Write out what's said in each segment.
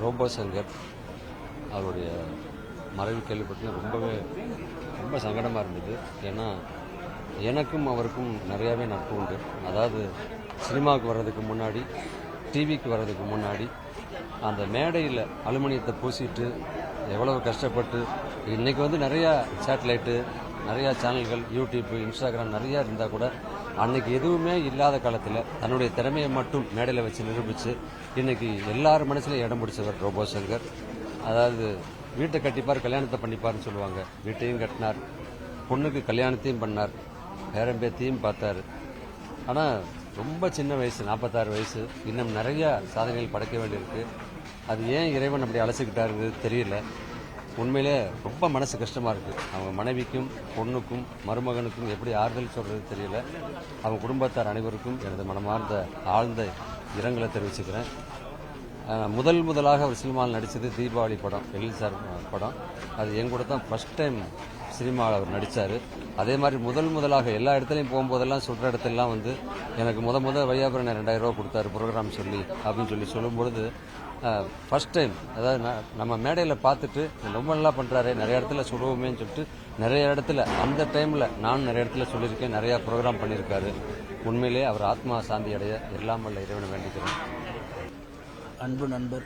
Robot Shankar அவருடைய மறைவு கேள்விப்பட்டு ரொம்ப சங்கடமாக இருந்தது. ஏன்னா எனக்கும் அவருக்கும் நிறையாவே நட்பு உண்டு. அதாவது சினிமாவுக்கு வர்றதுக்கு முன்னாடி, டிவிக்கு வர்றதுக்கு முன்னாடி அந்த மேடையில் அலுமினியத்தை பூசிட்டு எவ்வளவு கஷ்டப்பட்டு இன்றைக்கி வந்து நிறையா சேட்டலைட்டு, நிறையா சேனல்கள், யூடியூப், இன்ஸ்டாகிராம் நிறையா இருந்தால் கூட அன்னைக்கு எதுவுமே இல்லாத காலத்தில் தன்னுடைய திறமையை மட்டும் மேடையில் வச்சு நிரூபித்து இன்னைக்கு எல்லார் மனசுலையும் இடம் பிடிச்சவர் ரோபோ சங்கர். அதாவது வீட்டை கட்டிப்பார், கல்யாணத்தை பண்ணிப்பார்னு சொல்லுவாங்க. வீட்டையும் கட்டினார், பொண்ணுக்கு கல்யாணத்தையும் பண்ணார், பேரம்பேத்தையும் பார்த்தார். ஆனால் ரொம்ப சின்ன வயசு, 46 வயசு, இன்னும் நிறைய சாதனைகள் படைக்க வேண்டியிருக்கு. அது ஏன் இறைவன் அப்படி அழைச்சிக்கிட்டாருன்னு தெரியல. உண்மையிலே ரொம்ப மனசு கஷ்டமாக இருக்குது. அவங்க மனைவிக்கும், பொண்ணுக்கும், மருமகனுக்கும் எப்படி ஆறுதல் சொல்கிறது தெரியல. அவங்க குடும்பத்தார் அனைவருக்கும் எனது மனமார்ந்த ஆழ்ந்த இரங்கலை தெரிவிச்சுக்கிறேன். முதலாக அவர் சினிமாவில் நடித்தது தீபாவளி படம், எழில் சார் படம். அது என் கூட தான் ஃபர்ஸ்ட் டைம் சினிமாவில் அவர் நடித்தார். அதே மாதிரி முதலாக எல்லா இடத்துலையும் போகும்போதெல்லாம் சொல்கிற இடத்துலலாம் வந்து எனக்கு முதல் வையாபுரம் 2000 ரூபா கொடுத்தாரு ப்ரோக்ராம் சொல்லி அப்படின்னு சொல்லும்பொழுது ஃபர்ஸ்ட் டைம், அதாவது நம்ம மேடையில் பார்த்துட்டு ரொம்ப நல்லா பண்ணுறாரு, நிறைய இடத்துல சொல்லுவோமேன்னு சொல்லிட்டு நிறைய இடத்துல அந்த டைமில் நான் நிறைய இடத்துல சொல்லியிருக்கேன், நிறையா ப்ரோக்ராம் பண்ணியிருக்காரு. உண்மையிலே அவர் ஆத்மா சாந்தி அடைய எல்லாம் வல்ல இறைவனை வேண்டிக்கிறேன். அன்பு நண்பர்,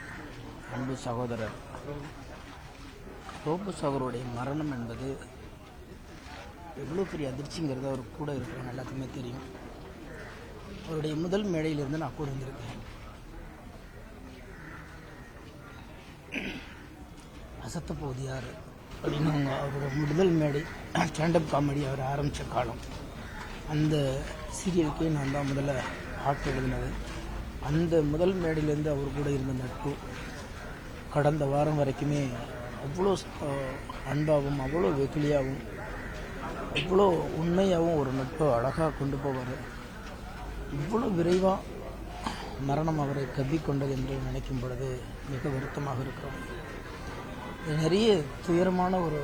அன்பு சகோதரர் ரோபோ சகோதரருடைய மரணம் என்பது எவ்வளோ பெரிய அதிர்ச்சிங்கிறது அவர் கூட இருக்கிறவங்க எல்லாத்துக்குமே தெரியும். அவருடைய முதல் மேடையிலிருந்து நான் கூட இருந்திருக்கேன். அசத்த போகுது யார் அப்படின்னு அவரோட முதல் மேடை ஸ்டாண்டப் காமெடி அவர் ஆரம்பித்த காலம். அந்த சீரியலுக்கே நான் தான் முதல்ல ஆட்டு எழுதினது. அந்த முதல் மேடையிலேருந்து அவர் கூட இருந்த நட்பு கடந்த வாரம் வரைக்குமே அவ்வளோ அன்பாகவும், அவ்வளோ வெகுளியாகவும், அவ்வளோ உண்மையாகவும் ஒரு நட்பை அழகாக கொண்டு போவார். இவ்வளோ விரைவாக மரணம் அவரை கவ்விக்கொண்டது என்று நினைக்கும் பொழுது மிக வருத்தமாக இருக்கிறோம். நிறைய துயரமான ஒரு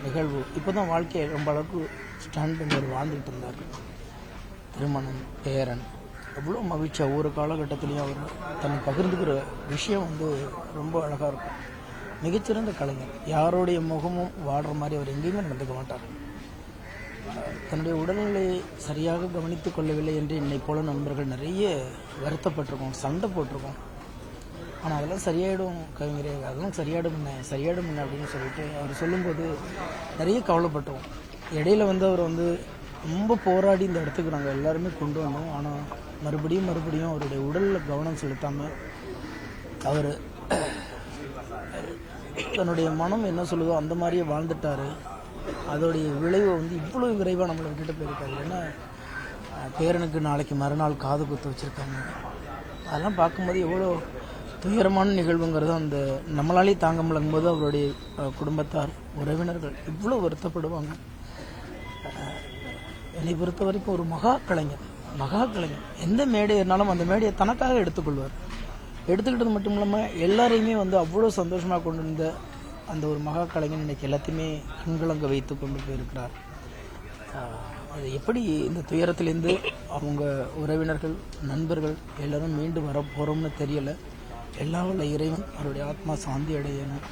நிகழ்வு. இப்போ தான் வாழ்க்கையை ரொம்ப அளவுக்கு ஸ்டாண்ட் பண்ணி அவர் வாழ்ந்துகிட்டு இருந்தார். திருமணம், பேரன், எவ்வளோ மகிழ்ச்சியாக ஒவ்வொரு காலகட்டத்திலையும் அவர் தன்னை பகிர்ந்துக்கிற விஷயம் வந்து ரொம்ப அழகாக இருக்கும். மிகச்சிறந்த கலைஞர். யாருடைய முகமும் வாடுற மாதிரி அவர் எங்கேயுமே நடந்துக்க மாட்டார். தன்னுடைய உடல்நிலையை சரியாக கவனித்துக் கொள்ளவில்லை என்று என்னை போல நண்பர்கள் நிறைய வருத்தப்பட்டிருக்கோம், சண்டை போட்டிருக்கோம். ஆனால் அதெல்லாம் சரியாயிடும் கவிஞரே, அதெல்லாம் சரியாயிடும் என்ன அப்படின்னு சொல்லிட்டு அவர் சொல்லும்போது நிறைய கவலைப்பட்டோம். இடையில வந்து அவர் வந்து ரொம்ப போராடி இந்த இடத்துக்கு நாங்கள் எல்லாருமே கொண்டு வந்தோம். ஆனால் மறுபடியும் அவருடைய உடலில் கவனம் செலுத்தாமல் அவர் தன்னுடைய மனம் என்ன சொல்லுதோ அந்த மாதிரியே வாழ்ந்துட்டார். அதோடைய விளைவை வந்து இவ்வளோ விரைவாக நம்மளை விட்டுட்டு போயிருக்காரு. ஏன்னா பேரனுக்கு நாளைக்கு மறுநாள் காது குத்து வச்சுருக்காங்க. அதெல்லாம் பார்க்கும்போது எவ்வளோ துயரமான நிகழ்வுங்கிறது அந்த நம்மளாலே தாங்க முடியும்போது அவருடைய குடும்பத்தார், உறவினர்கள் இவ்வளோ வருத்தப்படுவாங்க. என்னை பொறுத்த வரைக்கும் ஒரு மகா கலைஞர். எந்த மேடை இருந்தாலும் அந்த மேடையை தனக்காக எடுத்துக்கொள்வார். எடுத்துக்கிட்டது மட்டும் இல்லாமல் எல்லாரையுமே வந்து அவ்வளோ சந்தோஷமாக கொண்டு வந்த அந்த ஒரு மகா கலைஞர் இன்னைக்கு எல்லாத்தையுமே கண்கலங்க வைத்து கொண்டு போயிருக்கிறார். அது எப்படி இந்த துயரத்திலேருந்து அவங்க உறவினர்கள், நண்பர்கள் எல்லாரும் மீண்டு வர போகிறோம்னு தெரியலை. எல்லா உள்ள இறைவன் அவருடைய ஆத்மா சாந்தி அடையணும்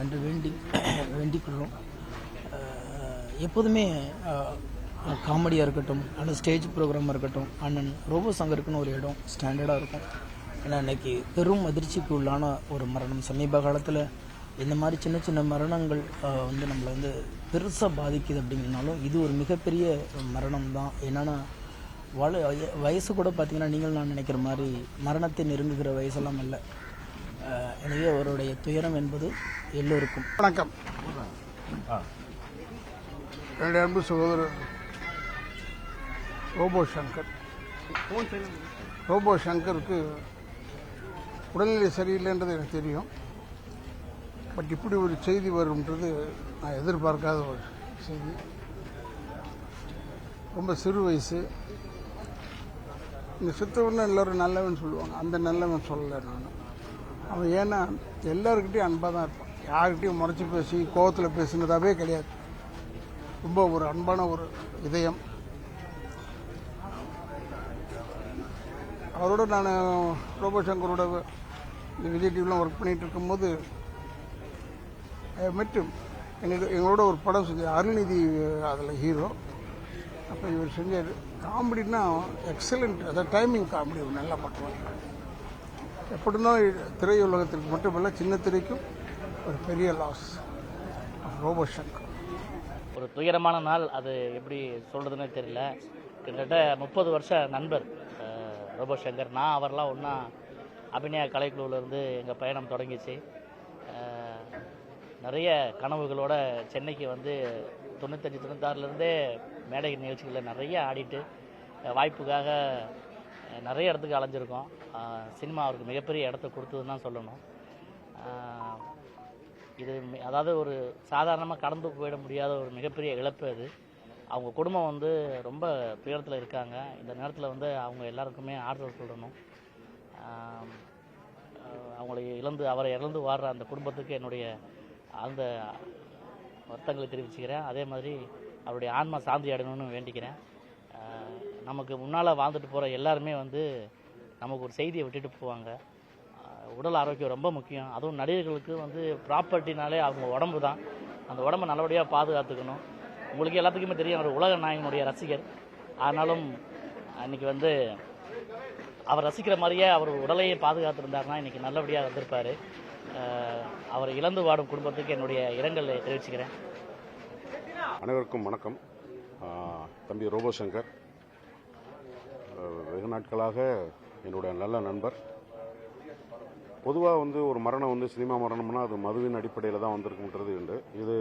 என்று வேண்டிக்கொள்கிறோம். எப்போதுமே காமெடியாக இருக்கட்டும், அல்லது ஸ்டேஜ் ப்ரோக்ராமாக இருக்கட்டும், அண்ணன் ரோபோ சங்கருக்குன்னு ஒரு இடம் ஸ்டாண்டர்டாக இருக்கும். ஏன்னா இன்றைக்கி பெரும் அதிர்ச்சிக்கு உள்ளான ஒரு மரணம். சமீப காலத்தில் இந்த மாதிரி சின்ன மரணங்கள் வந்து நம்மளை வந்து பெருசாக பாதிக்குது. அப்படிங்கிறனாலும் இது ஒரு மிகப்பெரிய மரணம் தான். என்னென்னா வயசு கூட பார்த்திங்கன்னா நீங்கள் நான் நினைக்கிற மாதிரி மரணத்தை நெருங்குகிற வயசெல்லாம் இல்லை. எனவே அவருடைய துயரம் என்பது எல்லோருக்கும். வணக்கம். என்னுடைய அன்பு சகோதரர் ரோபோ சங்கருக்கு உடல்நிலை சரியில்லைன்றது எனக்கு தெரியும். பட் இப்படி ஒரு செய்தி வரும்ன்றது நான் எதிர்பார்க்காத ஒரு செய்தி. ரொம்ப சிறு வயசு. இந்த சித்தவன் எல்லோரும் நல்லவன் சொல்லுவாங்க, அந்த நல்லவன் சொல்லலை நான். அவன் ஏன்னா எல்லாருக்கிட்டையும் அன்பாக தான் இருப்பான். யாருக்கிட்டையும் முறைச்சி பேசி கோவத்தில் பேசுனதாவே கிடையாது. ரொம்ப ஒரு அன்பான ஒரு இதயம். அவரோட நான் ரோபோ சங்கரோட இந்த விஜய் டிவிலாம் ஒர்க் பண்ணிகிட்டு இருக்கும்போது மற்றும் எங்களோட ஒரு படம் செஞ்ச அருள்நிதி அதில் ஹீரோ. அப்போ இவர் செஞ்சார். காமெடினா எக்ஸலண்ட், அதாவது டைமிங் காமெடி நல்லா பண்ணுவாங்க. எப்படின்னா திரையுலகத்திற்கு மட்டுமல்ல சின்ன திரைக்கும் ஒரு பெரிய லாஸ். ரோபோ சங்கர் ஒரு துயரமான நாள், அது எப்படி சொல்கிறதுனே தெரியல. கிட்டத்தட்ட 30 வருஷ நண்பர் ரோபோ சங்கர். நான் அவரெல்லாம் ஒன்றா அபிநயா கலைக்குழுவிலேருந்து எங்கள் பயணம் தொடங்கிச்சு. நிறைய கனவுகளோட சென்னைக்கு வந்து 95-96லேருந்தே மேடை நிகழ்ச்சிகளில் நிறைய ஆடிட்டு வாய்ப்புக்காக நிறைய இடத்துக்கு அலைஞ்சிருக்கோம். சினிமா அவருக்கு மிகப்பெரிய இடத்த கொடுத்ததுன்னு தான் சொல்லணும். இது அதாவது ஒரு சாதாரணமாக கடந்து போயிட முடியாத ஒரு மிகப்பெரிய இழப்பு அது. அவங்க குடும்பம் வந்து ரொம்ப துயரத்தில் இருக்காங்க. இந்த நேரத்தில் வந்து அவங்க எல்லாருக்குமே ஆறுதல் சொல்லணும். அவரை இழந்து வாடுற அந்த குடும்பத்துக்கு என்னுடைய அந்த வருத்தங்களை தெரிவிச்சுக்கிறேன். அதே மாதிரி அவருடைய ஆன்மா சாந்தி அடையணும்னு வேண்டிக்கிறேன். நமக்கு முன்னால் வாழ்ந்துட்டு போகிற எல்லாருமே வந்து நமக்கு ஒரு செய்தியை விட்டுட்டு போவாங்க. உடல் ஆரோக்கியம் ரொம்ப முக்கியம். அதுவும் நடிகர்களுக்கு வந்து ப்ராப்பர்ட்டினாலே அவங்க உடம்பு தான். அந்த உடம்பை நல்லபடியாக பாதுகாத்துக்கணும். உங்களுக்கு எல்லாத்துக்குமே தெரியும், அவர் உலக நாயகனுடைய ரசிகர். ஆனாலும் அன்றைக்கி வந்து அவர் ரசிக்கிற மாதிரியே அவர் உடலையே பாதுகாத்துருந்தாருன்னா இன்றைக்கி நல்லபடியாக வந்திருப்பார். அவரை இழந்து வாடும் குடும்பத்துக்கு என்னுடைய இரங்கலை தெரிவிச்சுக்கிறேன். அனைவருக்கும் வணக்கம். தம்பி ரோபோ சங்கர் வெகு நாட்களாக என்னுடைய நல்ல நண்பர். பொதுவாக வந்து ஒரு மரணம் வந்து சினிமா மரணம்னா அது மதுவின் அடிப்படையில் தான் வந்திருக்குன்றது உண்டு. இது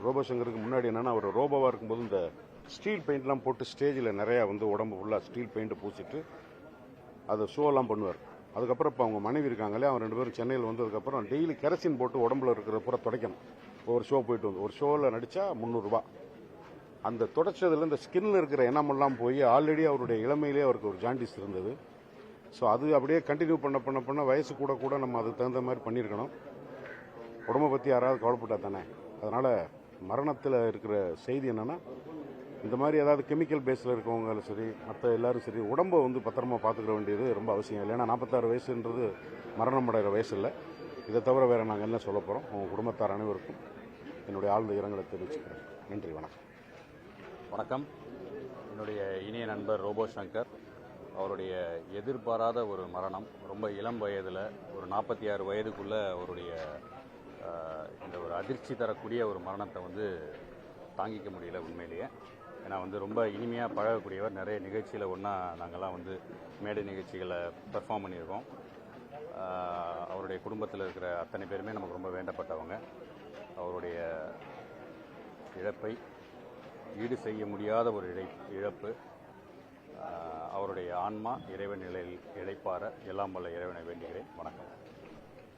ரோபோ சங்கருக்கு முன்னாடி என்னென்னா, அவர் ரோபோவாக இருக்கும்போது இந்த ஸ்டீல் பெயிண்ட்லாம் போட்டு ஸ்டேஜில் நிறையா வந்து உடம்பு ஃபுல்லாக ஸ்டீல் பெயிண்ட்டு பூசிட்டு அது ஷோலாம் பண்ணுவார். அதுக்கப்புறம் இப்போ அவங்க மனைவி இருக்காங்களே, அவங்க 2 பேரும் சென்னையில் வந்ததுக்கப்புறம் டெய்லி கெரசின் போட்டு உடம்புல இருக்கிற பூரா துடைக்கணும். ஒரு ஷோ போயிட்டு வந்து ஒரு ஷோவில் நடித்தா 300 ரூபா. அந்த துடைச்சதில் இந்த ஸ்கின்ல இருக்கிற எண்ணமெல்லாம் போய் ஆல்ரெடி அவருடைய இளமையிலே அவருக்கு ஒரு ஜாண்டிஸ் இருந்தது. ஸோ அது அப்படியே கண்டினியூ பண்ண வயசு கூட நம்ம அதுக்கு தகுந்த மாதிரி பண்ணியிருக்கணும். உடம்பை பற்றி யாராவது கவலைப்பட்டா தானே. அதனால் மரணத்தில் இருக்கிற செய்தி என்னென்னா, இந்த மாதிரி ஏதாவது கெமிக்கல் பேஸில் இருக்கவங்களும் சரி, மற்ற எல்லாரும் சரி, உடம்பை வந்து பத்திரமா பார்த்துக்க வேண்டியது ரொம்ப அவசியம். இல்லைன்னா 46 வயசுன்றது மரணம் அடைகிற வயசு இல்லை. இதை தவிர வேறு நாங்கள் என்ன சொல்ல போகிறோம். உங்கள் குடும்பத்தார் அனைவருக்கும் என்னுடைய ஆழ்ந்த இரங்கலை தெரிவிச்சுக்கிறேன். நன்றி, வணக்கம். வணக்கம். என்னுடைய இனிய நண்பர் ரோபோ சங்கர் அவருடைய எதிர்பாராத ஒரு மரணம். ரொம்ப இளம் வயதில் ஒரு 46 வயதுக்குள்ளே அவருடைய இந்த ஒரு அதிர்ச்சி தரக்கூடிய ஒரு மரணத்தை வந்து தாங்கிக்க முடியல உண்மையிலேயே. ஏன்னா வந்து ரொம்ப இனிமையாக பழகக்கூடியவர். நிறைய நிகழ்ச்சியில் ஒன்றா நாங்கள்லாம் வந்து மேடை நிகழ்ச்சிகளை பெர்ஃபார்ம் பண்ணியிருக்கோம். அவருடைய குடும்பத்தில் இருக்கிற அத்தனை பேருமே நமக்கு ரொம்ப வேண்டப்பட்டவங்க. அவருடைய இழப்பை ஈடு செய்ய முடியாத ஒரு இழப்பு. அவருடைய ஆன்மா இறைவன் நிலையில் இழைப்பார எல்லாம் வல்ல இறைவனை வேண்டுகிறேன். வணக்கம்.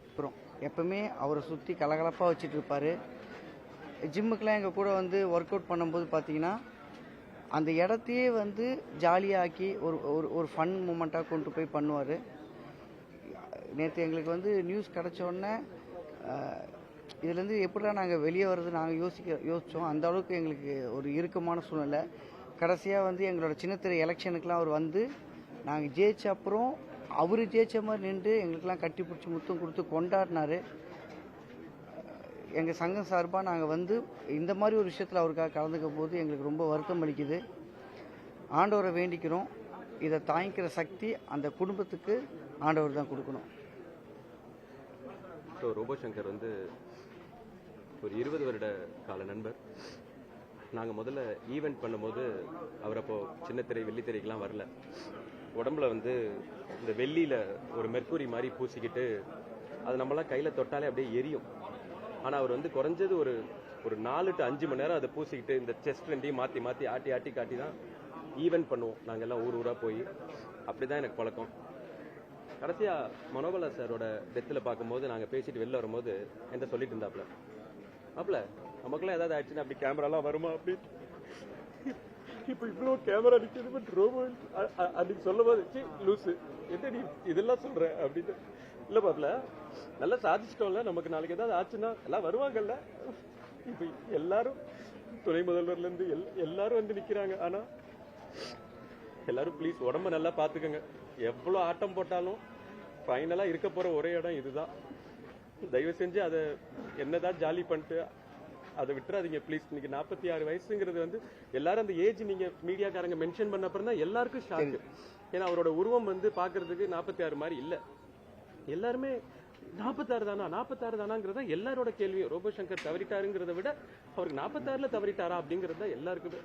அப்புறம் எப்பவுமே அவரை சுற்றி கலகலப்பாக வச்சுட்டு இருப்பார். ஜிம்முக்கெலாம் எங்கள் கூட வந்து ஒர்க் அவுட் பண்ணும்போது பார்த்தீங்கன்னா அந்த இடத்தையே வந்து ஜாலியாக்கி ஒரு ஃபன் மூமெண்ட்டாக கொண்டு போய் பண்ணுவார். நேற்று எங்களுக்கு வந்து நியூஸ் கிடச்சோடனே இதுலேருந்து எப்படிடா நாங்கள் வெளியே வர்றது நாங்கள் யோசித்தோம். அந்த அளவுக்கு எங்களுக்கு ஒரு இறுக்கமான சூழ்நிலை. கடைசியாக வந்து எங்களோட சின்னத்திரை எலெக்ஷனுக்கெலாம் அவர் வந்து நாங்கள் ஜெயிச்ச அப்புறம் அவர் ஜெயிச்ச மாதிரி நின்று எங்களுக்கெல்லாம் கட்டி பிடிச்சி முத்தம் கொடுத்து கொண்டாடினார். எங்கள் சங்கம் சார்பாக நாங்கள் வந்து இந்த மாதிரி ஒரு விஷயத்தில் அவருக்காக கலந்துக்கும் போது எங்களுக்கு ரொம்ப வருத்தம் அளிக்குது. ஆண்டவரை வேண்டிக்கிறோம். இதை தாங்கிக்கிற சக்தி அந்த குடும்பத்துக்கு ஆண்டவர் தான் கொடுக்கணும். ஸோ ரோபோ சங்கர் வந்து ஒரு 20 வருட கால நண்பர். நாங்கள் முதல்ல ஈவெண்ட் பண்ணும்போது அவர் அப்போது சின்னத்திரை வெள்ளித்திரைக்கெலாம் வரல. உடம்புல வந்து இந்த வெள்ளியில் ஒரு மெர்க்குரி மாதிரி பூசிக்கிட்டு அது நம்மளாம் கையில் தொட்டாலே அப்படியே எரியும். ஆனால் அவர் வந்து குறைஞ்சது ஒரு 4 to 5 மணி நேரம் அதை பூசிக்கிட்டு இந்த செஸ்ட் ரெண்டையும் மாற்றி மாற்றி ஆட்டி காட்டி தான் ஈவெண்ட் பண்ணுவோம். நாங்கள் எல்லாம் ஊராக போய் அப்படி தான் எனக்கு பழக்கம். கடைசியாக மனோபலா சாரோட டெத்தில் பார்க்கும்போது நாங்கள் பேசிட்டு வெளில வரும்போது என்கிட்ட சொல்லிட்டு இருந்தாப்புல, அப்பல நமக்குலாம் ஏதாவது ஆயிடுச்சுன்னா அப்படி கேமராலாம் வருமா அப்படி இப்போ இவ்வளோ கேமரா நிற்கிறது பட் ரோபோ அன்னைக்கு சொல்லும் போது லூஸு என்ன நீ இதெல்லாம் சொல்கிற அப்படின்னு. இல்லை பாப்பில நல்லா சாதிச்சிட்டோம்ல, நமக்கு நாளைக்கு ஏதாவது ஆச்சுன்னா எல்லாம் வருவாங்கல்ல. இப்போ எல்லாரும் துணை முதல்வர்லேருந்து எல்லாரும் வந்து நிற்கிறாங்க. ஆனால் எல்லாரும் ப்ளீஸ் உடம்ப நல்லா பார்த்துக்கோங்க. எவ்வளோ ஆட்டம் போட்டாலும் ஃபைனலாக இருக்க போகிற ஒரே இடம் இதுதான். தயவு செஞ்சு அதை என்னதான் ஜாலி பண்ணிட்டு அதை விட்டுறாதீங்க ப்ளீஸ். இன்னைக்கு 46 வயசுங்கிறது வந்து எல்லாரும் அந்த ஏஜ் நீங்கள் மீடியாக்காரங்க மென்ஷன் பண்ண அப்புறம் தான் எல்லாருக்கும் ஷாக்கு. ஏன்னா அவரோட உருவம் வந்து பார்க்கறதுக்கு 46 மாதிரி இல்லை. எல்லாருமே 46 தானாங்கிறத எல்லாரோட கேள்வியும். ரோபோ சங்கர் தவறிட்டாருங்கிறத விட அவருக்கு 46ல் தவறிட்டாரா அப்படிங்கிறது தான் எல்லாருக்குமே.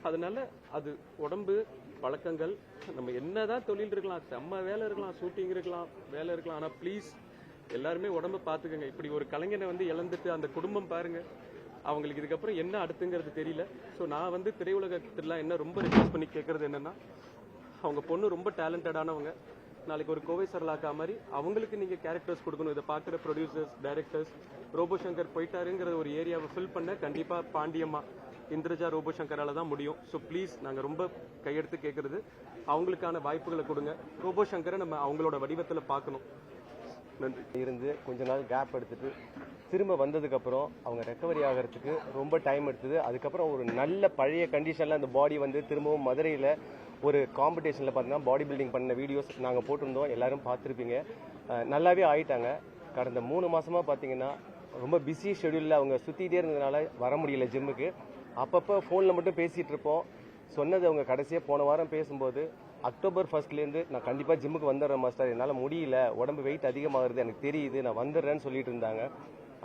அதனால அது உடம்பு பழக்கங்கள், நம்ம என்னதான் தொழில் இருக்கலாம், செம்ம வேலை இருக்கலாம், ஷூட்டிங் இருக்கலாம், வேலை இருக்கலாம், ஆனால் ப்ளீஸ் எல்லாருமே உடம்பை பார்த்துக்கோங்க. இப்படி ஒரு கலைஞனை வந்து இழந்துட்டு அந்த குடும்பம் பாருங்க, அவங்களுக்கு இதுக்கப்புறம் என்ன அடுத்துங்கிறது தெரியல. ஸோ நான் வந்து திரையுலகத்திலாம் என்ன ரொம்ப ரிக்வெஸ்ட் பண்ணி கேட்கறது என்னன்னா, அவங்க பொண்ணு ரொம்ப டேலண்டடானவங்க. நாளைக்கு ஒரு கோவை சரளாக்கா மாதிரி அவங்களுக்கு நீங்கள் கேரக்டர்ஸ் கொடுக்கணும். இதை பார்க்குற ப்ரொடியூசர்ஸ், டைரக்டர்ஸ், ரோபோ சங்கர் போயிட்டாருங்கிற ஒரு ஏரியாவை ஃபில் பண்ண கண்டிப்பாக பாண்டியம்மா, இந்திரஜா, ரோபோ சங்கரால தான் முடியும். ஸோ ப்ளீஸ் நாங்கள் ரொம்ப கையெடுத்து கேட்கறது அவங்களுக்கான வாய்ப்புகளை கொடுங்க. ரோபோ சங்கரை நம்ம அவங்களோட வடிவத்தில் பார்க்கணும். நன்றி. இருந்து கொஞ்ச நாள் கேப் எடுத்துட்டு திரும்ப வந்ததுக்கப்புறம் அவங்க ரெக்கவரி ஆகிறதுக்கு ரொம்ப டைம் எடுத்தது. அதுக்கப்புறம் ஒரு நல்ல பழைய கண்டிஷனில் அந்த பாடி வந்து திரும்பவும் மதுரையில் ஒரு காம்படிஷனில் பார்த்தீங்கன்னா பாடி பில்டிங் பண்ண வீடியோஸ் நாங்கள் போட்டிருந்தோம், எல்லாரும் பார்த்துருப்பீங்க. நல்லாவே ஆயிட்டாங்க. கடந்த 3 மாதமாக பார்த்தீங்கன்னா ரொம்ப பிஸி ஷெடியூலில் அவங்க சுற்றிகிட்டே இருந்ததுனால வர முடியல ஜிம்முக்கு. அப்பப்போ ஃபோனில் மட்டும் பேசிகிட்டு இருப்போம். சொன்னது அவங்க கடைசியாக போன வாரம் பேசும்போது, அக்டோபர் 1 நான் கண்டிப்பாக ஜிம்முக்கு வந்துடுறேன் மாஸ்டர், என்னால் முடியல, உடம்பு வெயிட் அதிகமாகிறது எனக்கு தெரியுது, நான் வந்துடுறேன்னு சொல்லிட்டு இருந்தாங்க.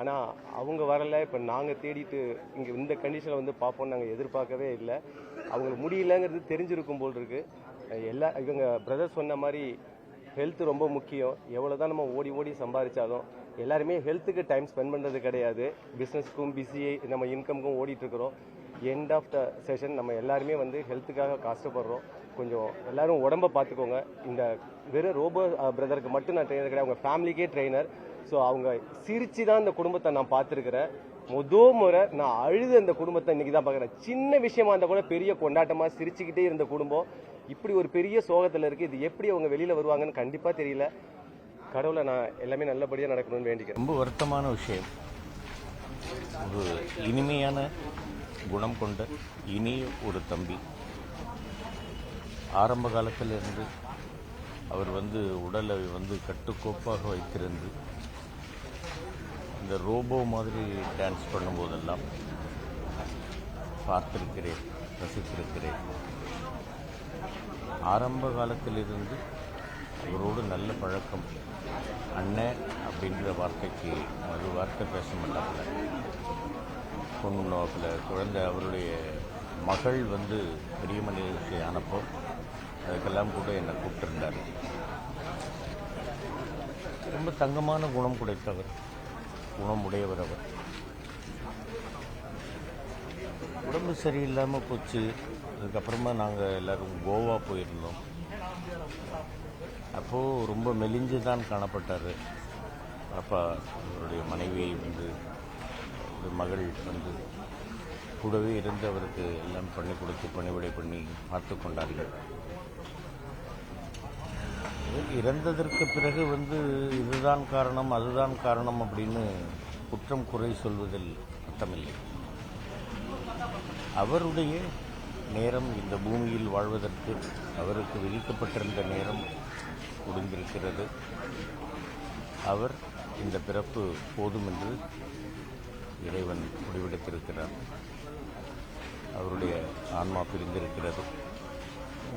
ஆனால் அவங்க வரலை. இப்போ நாங்கள் தேடிட்டு இங்கே இந்த கண்டிஷனில் வந்து பார்ப்போம் நாங்கள் எதிர்பார்க்கவே இல்லை. அவங்களுக்கு முடியலங்கிறது தெரிஞ்சிருக்கும் போல் இருக்கு. இவங்க பிரதர் சொன்ன மாதிரி ஹெல்த் ரொம்ப முக்கியம். எவ்வளோ தான் நம்ம ஓடி ஓடி சம்பாதிச்சாலும் எல்லாருமே ஹெல்த்துக்கு டைம் ஸ்பெண்ட் பண்ணுறது கிடையாது. பிஸ்னஸ்க்கும் பிஸியை நம்ம இன்கம்க்கும் ஓடிட்டுருக்குறோம். எண்ட் ஆஃப் த செஷன் நம்ம எல்லாருமே வந்து ஹெல்த்துக்காக கஷ்டப்படுறோம். கொஞ்சம் எல்லாரும் உடம்பை பார்த்துக்கோங்க. இந்த வெறும் ரோபோ பிரதருக்கு மட்டும் நான் ட்ரெயினர் கிடையாது, அவங்க ஃபேமிலிக்கே ட்ரெயினர். ஸோ அவங்க சிரிச்சு தான் இந்த குடும்பத்தை நான் பார்த்துருக்கிறேன். முறை நான் அழுது அந்த குடும்பத்தை இன்னைக்கு தான் பார்க்குறேன். சின்ன விஷயமா இருந்தால் கூட பெரிய கொண்டாட்டமாக சிரிச்சுக்கிட்டே இருந்த குடும்பம் இப்படி ஒரு பெரிய சோகத்தில் இருக்குது. இது எப்படி அவங்க வெளியில் வருவாங்கன்னு கண்டிப்பாக தெரியல. கடவுளை நான் எல்லாமே நல்லபடியாக நடக்கணும்னு வேண்டிக்கிறேன். ரொம்ப வருத்தமான விஷயம். ஒரு இனிமையான குணம் கொண்ட இனிய ஒரு தம்பி. ஆரம்ப காலத்திலிருந்து அவர் வந்து உடலை வந்து கட்டுக்கோப்பாக வைத்திருந்து இந்த ரோபோ மாதிரி டான்ஸ் பண்ணும்போதெல்லாம் பார்த்திருக்கிறேன், ரசித்திருக்கிறேன். ஆரம்ப காலத்திலிருந்து அவரோடு நல்ல பழக்கம். அண்ணன் அப்படின்ற வார்த்தைக்கு ஒரு வார்த்தை பேச மாட்டாங்க. பொண்ணு நோக்கில் குழந்தை அவருடைய மகள் வந்து பெரிய மனிதர்களுக்கு ஆனப்போ அதுக்கெல்லாம் கூட என்னை கூப்பிட்டுருந்தார். ரொம்ப தங்கமான குணம் குடைத்தவர், குணமுடையவர் அவர். உடம்பு சரியில்லாமல் போச்சு. அதுக்கப்புறமா நாங்கள் எல்லோரும் கோவா போயிருந்தோம். அப்போது ரொம்ப மெலிஞ்சு தான் காணப்பட்டார். அப்பா அவருடைய மனைவி வந்து ஒரு மகள் வந்து கூடவே இருந்து அவருக்கு எல்லாம் பண்ணி கொடுத்து பணிவிடை பண்ணி பார்த்து கொண்டார்கள். இறந்ததற்கு பிறகு வந்து இதுதான் காரணம் அதுதான் காரணம் அப்படின்னு குற்றம் குறை சொல்வதில் அர்த்தமில்லை. அவருடைய நேரம் இந்த பூமியில் வாழ்வதற்கு அவருக்கு விதிக்கப்பட்டிருந்த நேரம் முடிந்திருக்கிறது. அவர் இந்த பிறப்பு போதும் என்று இறைவன் முடிவெடுத்திருக்கிறார். அவருடைய ஆன்மா பிரிந்திருக்கிறது.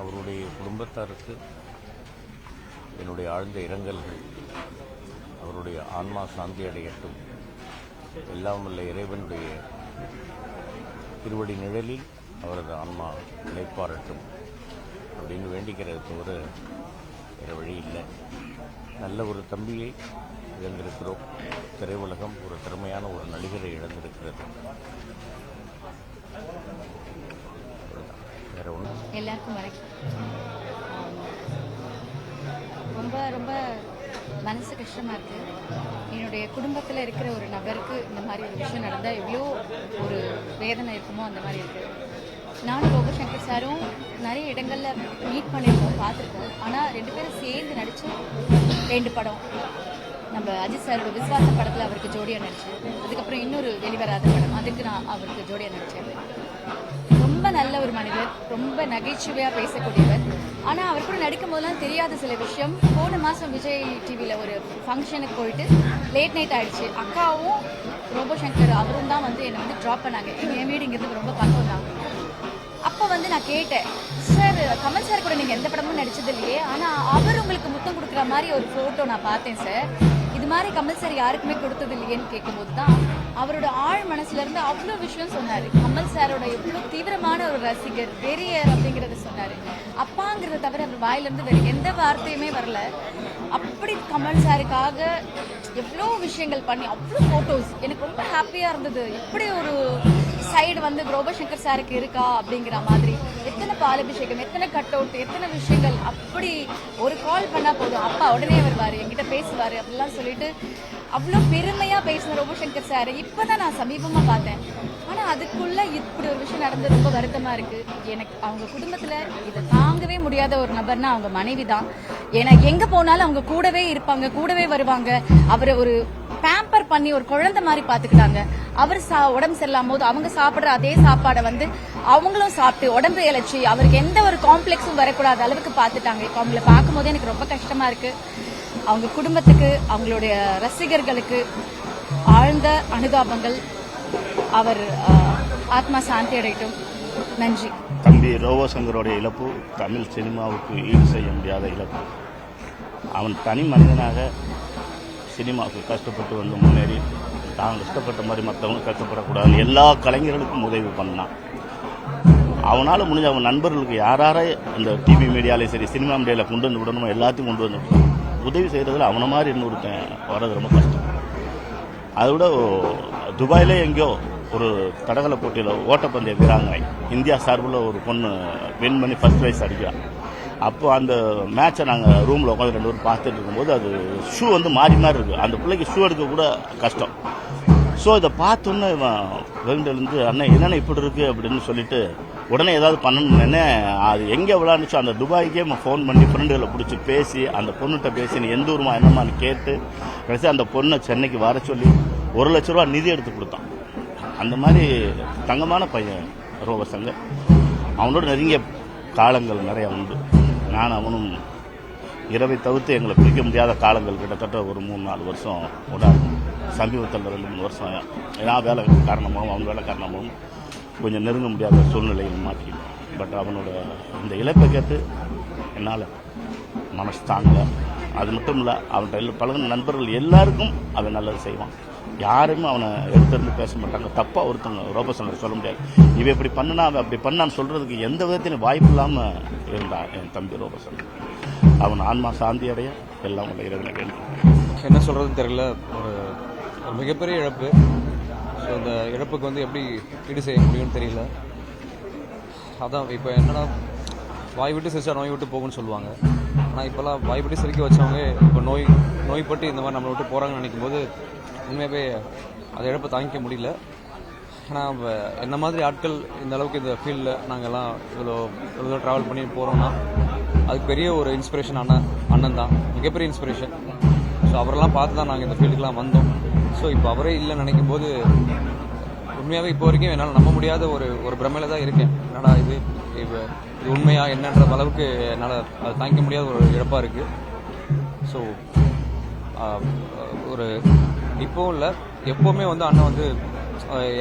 அவருடைய குடும்பத்தாருக்கு என்னுடைய ஆழ்ந்த இரங்கல்கள். அவருடைய ஆன்மா சாந்தி அடையட்டும். எல்லாம் வல்ல இறைவனுடைய திருவடி நிழலில் அவரது ஆன்மா நிலைப்பாரட்டும் அப்படின்னு வேண்டிக்கிறது தவிர வேறு வழி இல்லை. நல்ல ஒரு தம்பியை இழந்திருக்கிறோம். திரையுலகம் ஒரு திறமையான ஒரு நடிகரை இழந்திருக்கிறது. வேற ஒன்று எல்லாருக்கும் வணக்கம். ரொம்ப ரொம்ப மனசு கஷ்டமாக இருக்குது. என்னுடைய குடும்பத்தில் இருக்கிற ஒரு நபருக்கு இந்த மாதிரி ஒரு விஷயம் நடந்தால் எவ்வளோ ஒரு வேதனை இருக்குமோ அந்த மாதிரி இருக்குது. நானும் ரோபோ சங்கர் சாரும் நிறைய இடங்களில் மீட் பண்ணியிருக்கோம், பார்த்துருக்கோம். ஆனால் 2 பேரும் சேர்ந்து நடித்த 2 படம். நம்ம அஜித் சாரோட விஸ்வாச படத்தில் அவருக்கு ஜோடியாக நடித்தேன். அதுக்கப்புறம் இன்னொரு வெளிவராத படம், அதுக்கு நான் அவருக்கு ஜோடியாக நடித்தேன். ரொம்ப நல்ல ஒரு மனிதர், ரொம்ப நகைச்சுவையாக பேசக்கூடியவர். ஆனால் அவர் கூட நடிக்கும் போதெல்லாம் தெரியாத சில விஷயம். போன மாதம் விஜய் டிவியில் ஒரு ஃபங்க்ஷனுக்கு போயிட்டு லேட் நைட் ஆகிடுச்சு. அக்காவும் ரோபோ சங்கர் அவரும் தான் வந்து என்னை வந்து ட்ராப் பண்ணாங்க. என் வீடு இங்கிறது ரொம்ப பக்கம் தான். அப்போ வந்து நான் கேட்டேன், சார் கமல் சார் கூட நீங்கள் எந்த படமும் நடிச்சது இல்லையே, ஆனால் அவர் உங்களுக்கு முத்தம் கொடுக்குற மாதிரி ஒரு ஃபோட்டோ நான் பார்த்தேன் சார், இது மாதிரி கமல் சார் யாருக்குமே கொடுத்தது இல்லையேன்னு கேட்கும்போது தான் அவரோட ஆழ் மனசுலேருந்து அவ்வளோ விஷயம் சொன்னார். கமல் சாரோட எவ்வளோ தீவிரமான ஒரு ரசிகர், வெறியர் அப்படிங்கிறத சொன்னார். அப்பாங்கிறத தவிர அவர் வாயிலிருந்து வேறு எந்த வார்த்தையுமே வரல. அப்படி கமல் சாருக்காக எவ்வளோ விஷயங்கள் பண்ணி அவ்வளோ ஃபோட்டோஸ் எனக்கு ரொம்ப ஹாப்பியாக இருந்தது. இப்படி ஒரு சைடு வந்து ரோபோ சங்கர் சாருக்கு இருக்கா அப்படிங்கிற மாதிரி. எத்தனை பாலபிஷேகம், எத்தனை கட் அவுட், எத்தனை விஷயங்கள். அப்படி ஒரு கால் பண்ணால் போதும், அப்பா உடனே வருவார், என்கிட்ட பேசுவார் அப்படிலாம் சொல்லிட்டு அவ்வளோ பெருமையாக பேசின ரோபோ சங்கர் சார் இப்போ தான் நான் சமீபமாக பார்த்தேன். ஆனால் அதுக்குள்ளே இப்படி ஒரு விஷயம் நடந்து ரொம்ப வருத்தமாக இருக்குது. எனக்கு அவங்க குடும்பத்தில் இதை தாங்கவே முடியாத ஒரு நபர்னா அவங்க மனைவி தான். ஏன்னா எங்கே போனாலும் அவங்க கூடவே இருப்பாங்க, கூடவே வருவாங்க. அவரை ஒரு பேம்பர் பண்ணி ஒரு குழந்தை மாதிரி பார்த்துக்கிட்டாங்க. அவர் உடம்பு சரியில்லாம போது அவங்க சாப்பிட்ற அதே சாப்பாடை வந்து அவங்களும் சாப்பிட்டு உடம்பு இழைச்சி அவருக்கு எந்த ஒரு காம்ப்ளெக்ஸும் வரக்கூடாத அளவுக்கு பார்த்துட்டாங்க. இப்போ அவங்கள பார்க்கும்போது எனக்கு ரொம்ப கஷ்டமாக இருக்குது. அவங்க குடும்பத்துக்கு, அவங்களுடைய ரசிகர்களுக்கு ஆழ்ந்த அனுதாபங்கள். அவர் ஆத்மா சாந்தி அடையட்டும். நன்றி. தம்பி ரோபோ சங்கரோடைய இழப்பு தமிழ் சினிமாவுக்கு ஈடு செய்ய முடியாத இழப்பு. அவன் தனி மனிதனாக சினிமாவுக்கு கஷ்டப்பட்டு வந்து முன்னேறி தான் கஷ்டப்பட்ட மாதிரி மற்றவங்க கஷ்டப்படக்கூடாது எல்லா கலைஞர்களுக்கும் உதவி பண்ணான். அவனால் முடிஞ்ச அவன் நண்பர்களுக்கு யாரார இந்த டிவி மீடியாலே சரி சினிமா மீடியாவில் கொண்டு வந்து விடணுமோ எல்லாத்தையும் கொண்டு வந்து விட்டான். உதவி செய்கிறதுல அவனை மாதிரி இன்னொருத்தன் வர்றது ரொம்ப கஷ்டம். அதை விட துபாயிலே எங்கேயோ ஒரு தடகள போட்டியில் ஓட்டப்பந்தய வீராங்கனை இந்தியா சார்பில் ஒரு பொண்ணு வின் பண்ணி ஃபர்ஸ்ட் ப்ரைஸ் அடிக்கிறான். அப்போ அந்த மேட்சை நாங்கள் ரூமில் உட்காந்து 2 பேரும் பார்த்துட்டு இருக்கும்போது அது ஷூ வந்து மாறி மாதிரி இருக்குது. அந்த பிள்ளைக்கு ஷூ எடுக்க கூட கஷ்டம். ஸோ இதை பார்த்தோன்னே இவன் வெளியிலேருந்து அண்ணன் என்னென்ன இப்படி இருக்குது அப்படின்னு சொல்லிட்டு உடனே ஏதாவது பண்ணணும்னே அது எங்கே விளாண்டுச்சோ அந்த துபாய்க்கே ஃபோன் பண்ணி ஃப்ரெண்டுகளை பிடிச்சி பேசி அந்த பொண்ணுகிட்ட பேசி நீ எந்த ஊருமா என்னம்மான்னு கேட்டு கடைசி அந்த பொண்ணை சென்னைக்கு வர சொல்லி 1 லட்ச ரூபா நிதி எடுத்து கொடுத்தான். அந்த மாதிரி தங்கமான பையன் ரோபோ சங்கர். அவனோட நெருங்கிய காலங்கள் நிறையா உண்டு. நான் அவனும் இரவை தவிர்த்து எங்களை பிரிக்க முடியாத காலங்கள் கிட்டத்தட்ட ஒரு 3-4 வருஷம் உண்டாகும். சமீபத்தில் 2-3 வருஷம் நான் வேலை காரணமாகவும் அவன் வேலை காரணமாகவும் கொஞ்சம் நெருங்க முடியாத சூழ்நிலையில் மாற்றிக்கிட்டோம். பட் அவனோட இந்த இழப்பை கேட்டு என்னால் மனசு தாங்கலை. அது மட்டும் இல்லை, அவன்கிட்ட பழகின நண்பர்கள் எல்லாருக்கும் அவன் நல்லது செய்வான். யாருமே அவனை எடுத்திருந்து பேச மாட்டாங்க. தப்பாக ஒருத்தவங்க ரோபோ சங்கர் சொல்ல முடியாது. இவன் இப்படி பண்ணனா அவன் அப்படி பண்ணான்னு சொல்கிறதுக்கு எந்த விதத்திலும் வாய்ப்பு இல்லாமல் இருந்தான் என் தம்பி ரோபோ சங்கர். அவன் ஆன்மா சாந்தி அடைய எல்லாம் உள்ள இறைவனை வேண்டும். என்ன சொல்கிறதுன்னு தெரியல. ஒரு மிகப்பெரிய இழப்பு. ஸோ இந்த இழப்புக்கு வந்து எப்படி ஈடு செய்ய முடியும்னு தெரியல. அதான் இப்போ என்னன்னா, வாய் விட்டு சிரிச்சா நோய் விட்டு போகும்னு சொல்லுவாங்க. ஆனால் இப்போல்லாம் வாய் விட்டு சிரிக்க வச்சவங்க இப்போ நோய்பட்டு இந்த மாதிரி நம்மளை விட்டு போகிறாங்கன்னு நினைக்கும் போது உண்மையாகவே அதை இழப்பை தாங்கிக்க முடியல. ஆனால் என்ன மாதிரி ஆட்கள் இந்த அளவுக்கு இந்த ஃபீல்டில் நாங்கள்லாம் இவ்வளோ ட்ராவல் பண்ணி போகிறோன்னா அதுக்கு பெரிய ஒரு இன்ஸ்பிரேஷன் அண்ணன் தான், மிகப்பெரிய இன்ஸ்பிரேஷன். ஸோ அவரெல்லாம் பார்த்து தான் நாங்கள் இந்த ஃபீல்டுக்கெலாம் வந்தோம். ஸோ இப்போ அவரே இல்லைன்னு நினைக்கும் போது உண்மையாகவே இப்போ வரைக்கும் என்னால் நம்ப முடியாத ஒரு பிரமையில தான் இருக்கேன். என்னடா இது உண்மையா என்னன்ற அளவுக்கு என்னால் அதை தாங்கிக்க முடியாத ஒரு இழப்பாக இருக்குது. ஸோ ஒரு இப்போவும் இல்லை, எப்போவுமே வந்து அண்ணன் வந்து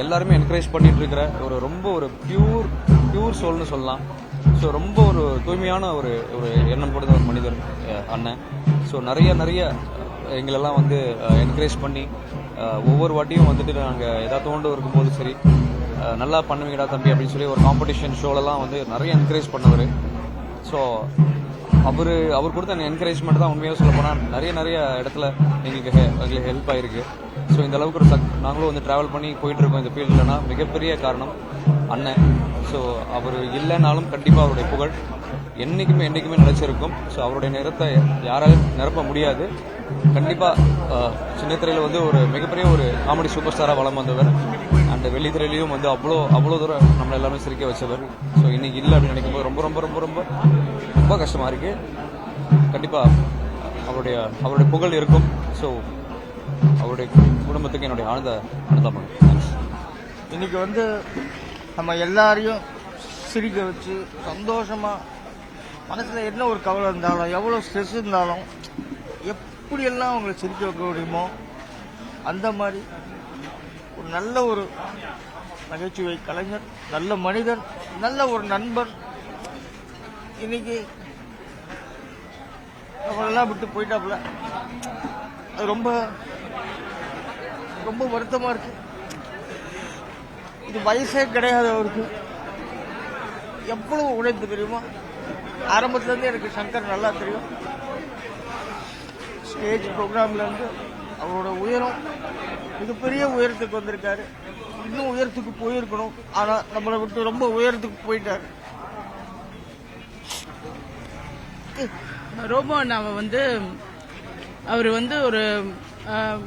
எல்லாருமே என்கரேஜ் பண்ணிட்டு இருக்கிற ரொம்ப ஒரு பியூர் சோல்னு சொல்லலாம். ஸோ ரொம்ப ஒரு தூய்மையான ஒரு எண்ணம் கொடுத்த ஒரு மனிதர் அண்ணன். ஸோ நிறைய எங்களெல்லாம் வந்து என்கரேஜ் பண்ணி ஒவ்வொரு வாட்டியும் வந்துட்டு நாங்கள் ஏதாவது தோண்டு இருக்கும்போது சரி, நல்லா பண்ணுவீங்கடா தம்பி அப்படின்னு சொல்லி ஒரு காம்படிஷன் ஷோலெல்லாம் வந்து நிறைய என்கரேஜ் பண்ணவர். ஸோ அவர் கொடுத்த என்கரேஜ்மெண்ட் தான் உண்மையாக சொல்ல போனால் நிறைய இடத்துல எங்களுக்கு ஹெல்ப் ஆகிருக்கு. ஸோ இந்த அளவுக்கு ஒரு நாங்களும் வந்து ட்ராவல் பண்ணி போயிட்டுருக்கோம் இந்த ஃபீல்டுலனா மிகப்பெரிய காரணம் அண்ணன். ஸோ அவர் இல்லைனாலும் கண்டிப்பாக அவருடைய புகழ் என்றைக்குமே நிலைச்சிருக்கும். ஸோ அவருடைய நிறத்தை யாராலும் நிரப்ப முடியாது. கண்டிப்பாக சின்னத்திரையில் வந்து ஒரு மிகப்பெரிய ஒரு காமெடி சூப்பர் ஸ்டாராக வளம் வந்தவர். அந்த வெள்ளித்திரையிலையும் வந்து அவ்வளோ தூரம் நம்மளை எல்லாமே சிரிக்க வச்சவர். ஸோ இன்னைக்கு இல்லை அப்படின்னு நினைக்கும் போது ரொம்ப ரொம்ப ரொம்ப ரொம்ப ரொம்ப கஷ்டமாக இருக்குது. கண்டிப்பாக அவருடைய புகழ் இருக்கும். ஸோ அவருடைய குடும்பத்துக்கு என்னுடைய ஆழ்ந்த அனுதாபம். இன்னைக்கு வந்து நம்ம எல்லாரையும் சிரிக்க வச்சு சந்தோஷமாக மனசில் என்ன ஒரு கவலை இருந்தாலும் எவ்வளோ ஸ்ட்ரெஸ் இருந்தாலும் எப்படியெல்லாம் அவங்களை சிரிக்க வைக்க முடியுமோ அந்த மாதிரி ஒரு நல்ல ஒரு நகைச்சுவை கலைஞர், நல்ல மனிதன், நல்ல ஒரு நண்பர். இன்னைக்கு நம்மளெல்லாம் விட்டு போயிட்டாப்புல. அது ரொம்ப ரொம்ப வருத்தமாக இருக்கு. இது வயசே கிடையாது அவருக்கு. எவ்வளவு உழைப்பு தெரியுமா? ஆரம்பத்துலேருந்து எனக்கு சங்கர் நல்லா தெரியும். ஸ்டேஜ் ப்ரோக்ராம்லேருந்து அவரோட உயரம், மிகப்பெரிய உயரத்துக்கு வந்திருக்காரு. இன்னும் உயரத்துக்கு போயிருக்கணும், ஆனால் நம்மளை விட்டு ரொம்ப உயரத்துக்கு போயிட்டாரு. ரோபோ அண்ணாவை வந்து அவர் வந்து ஒரு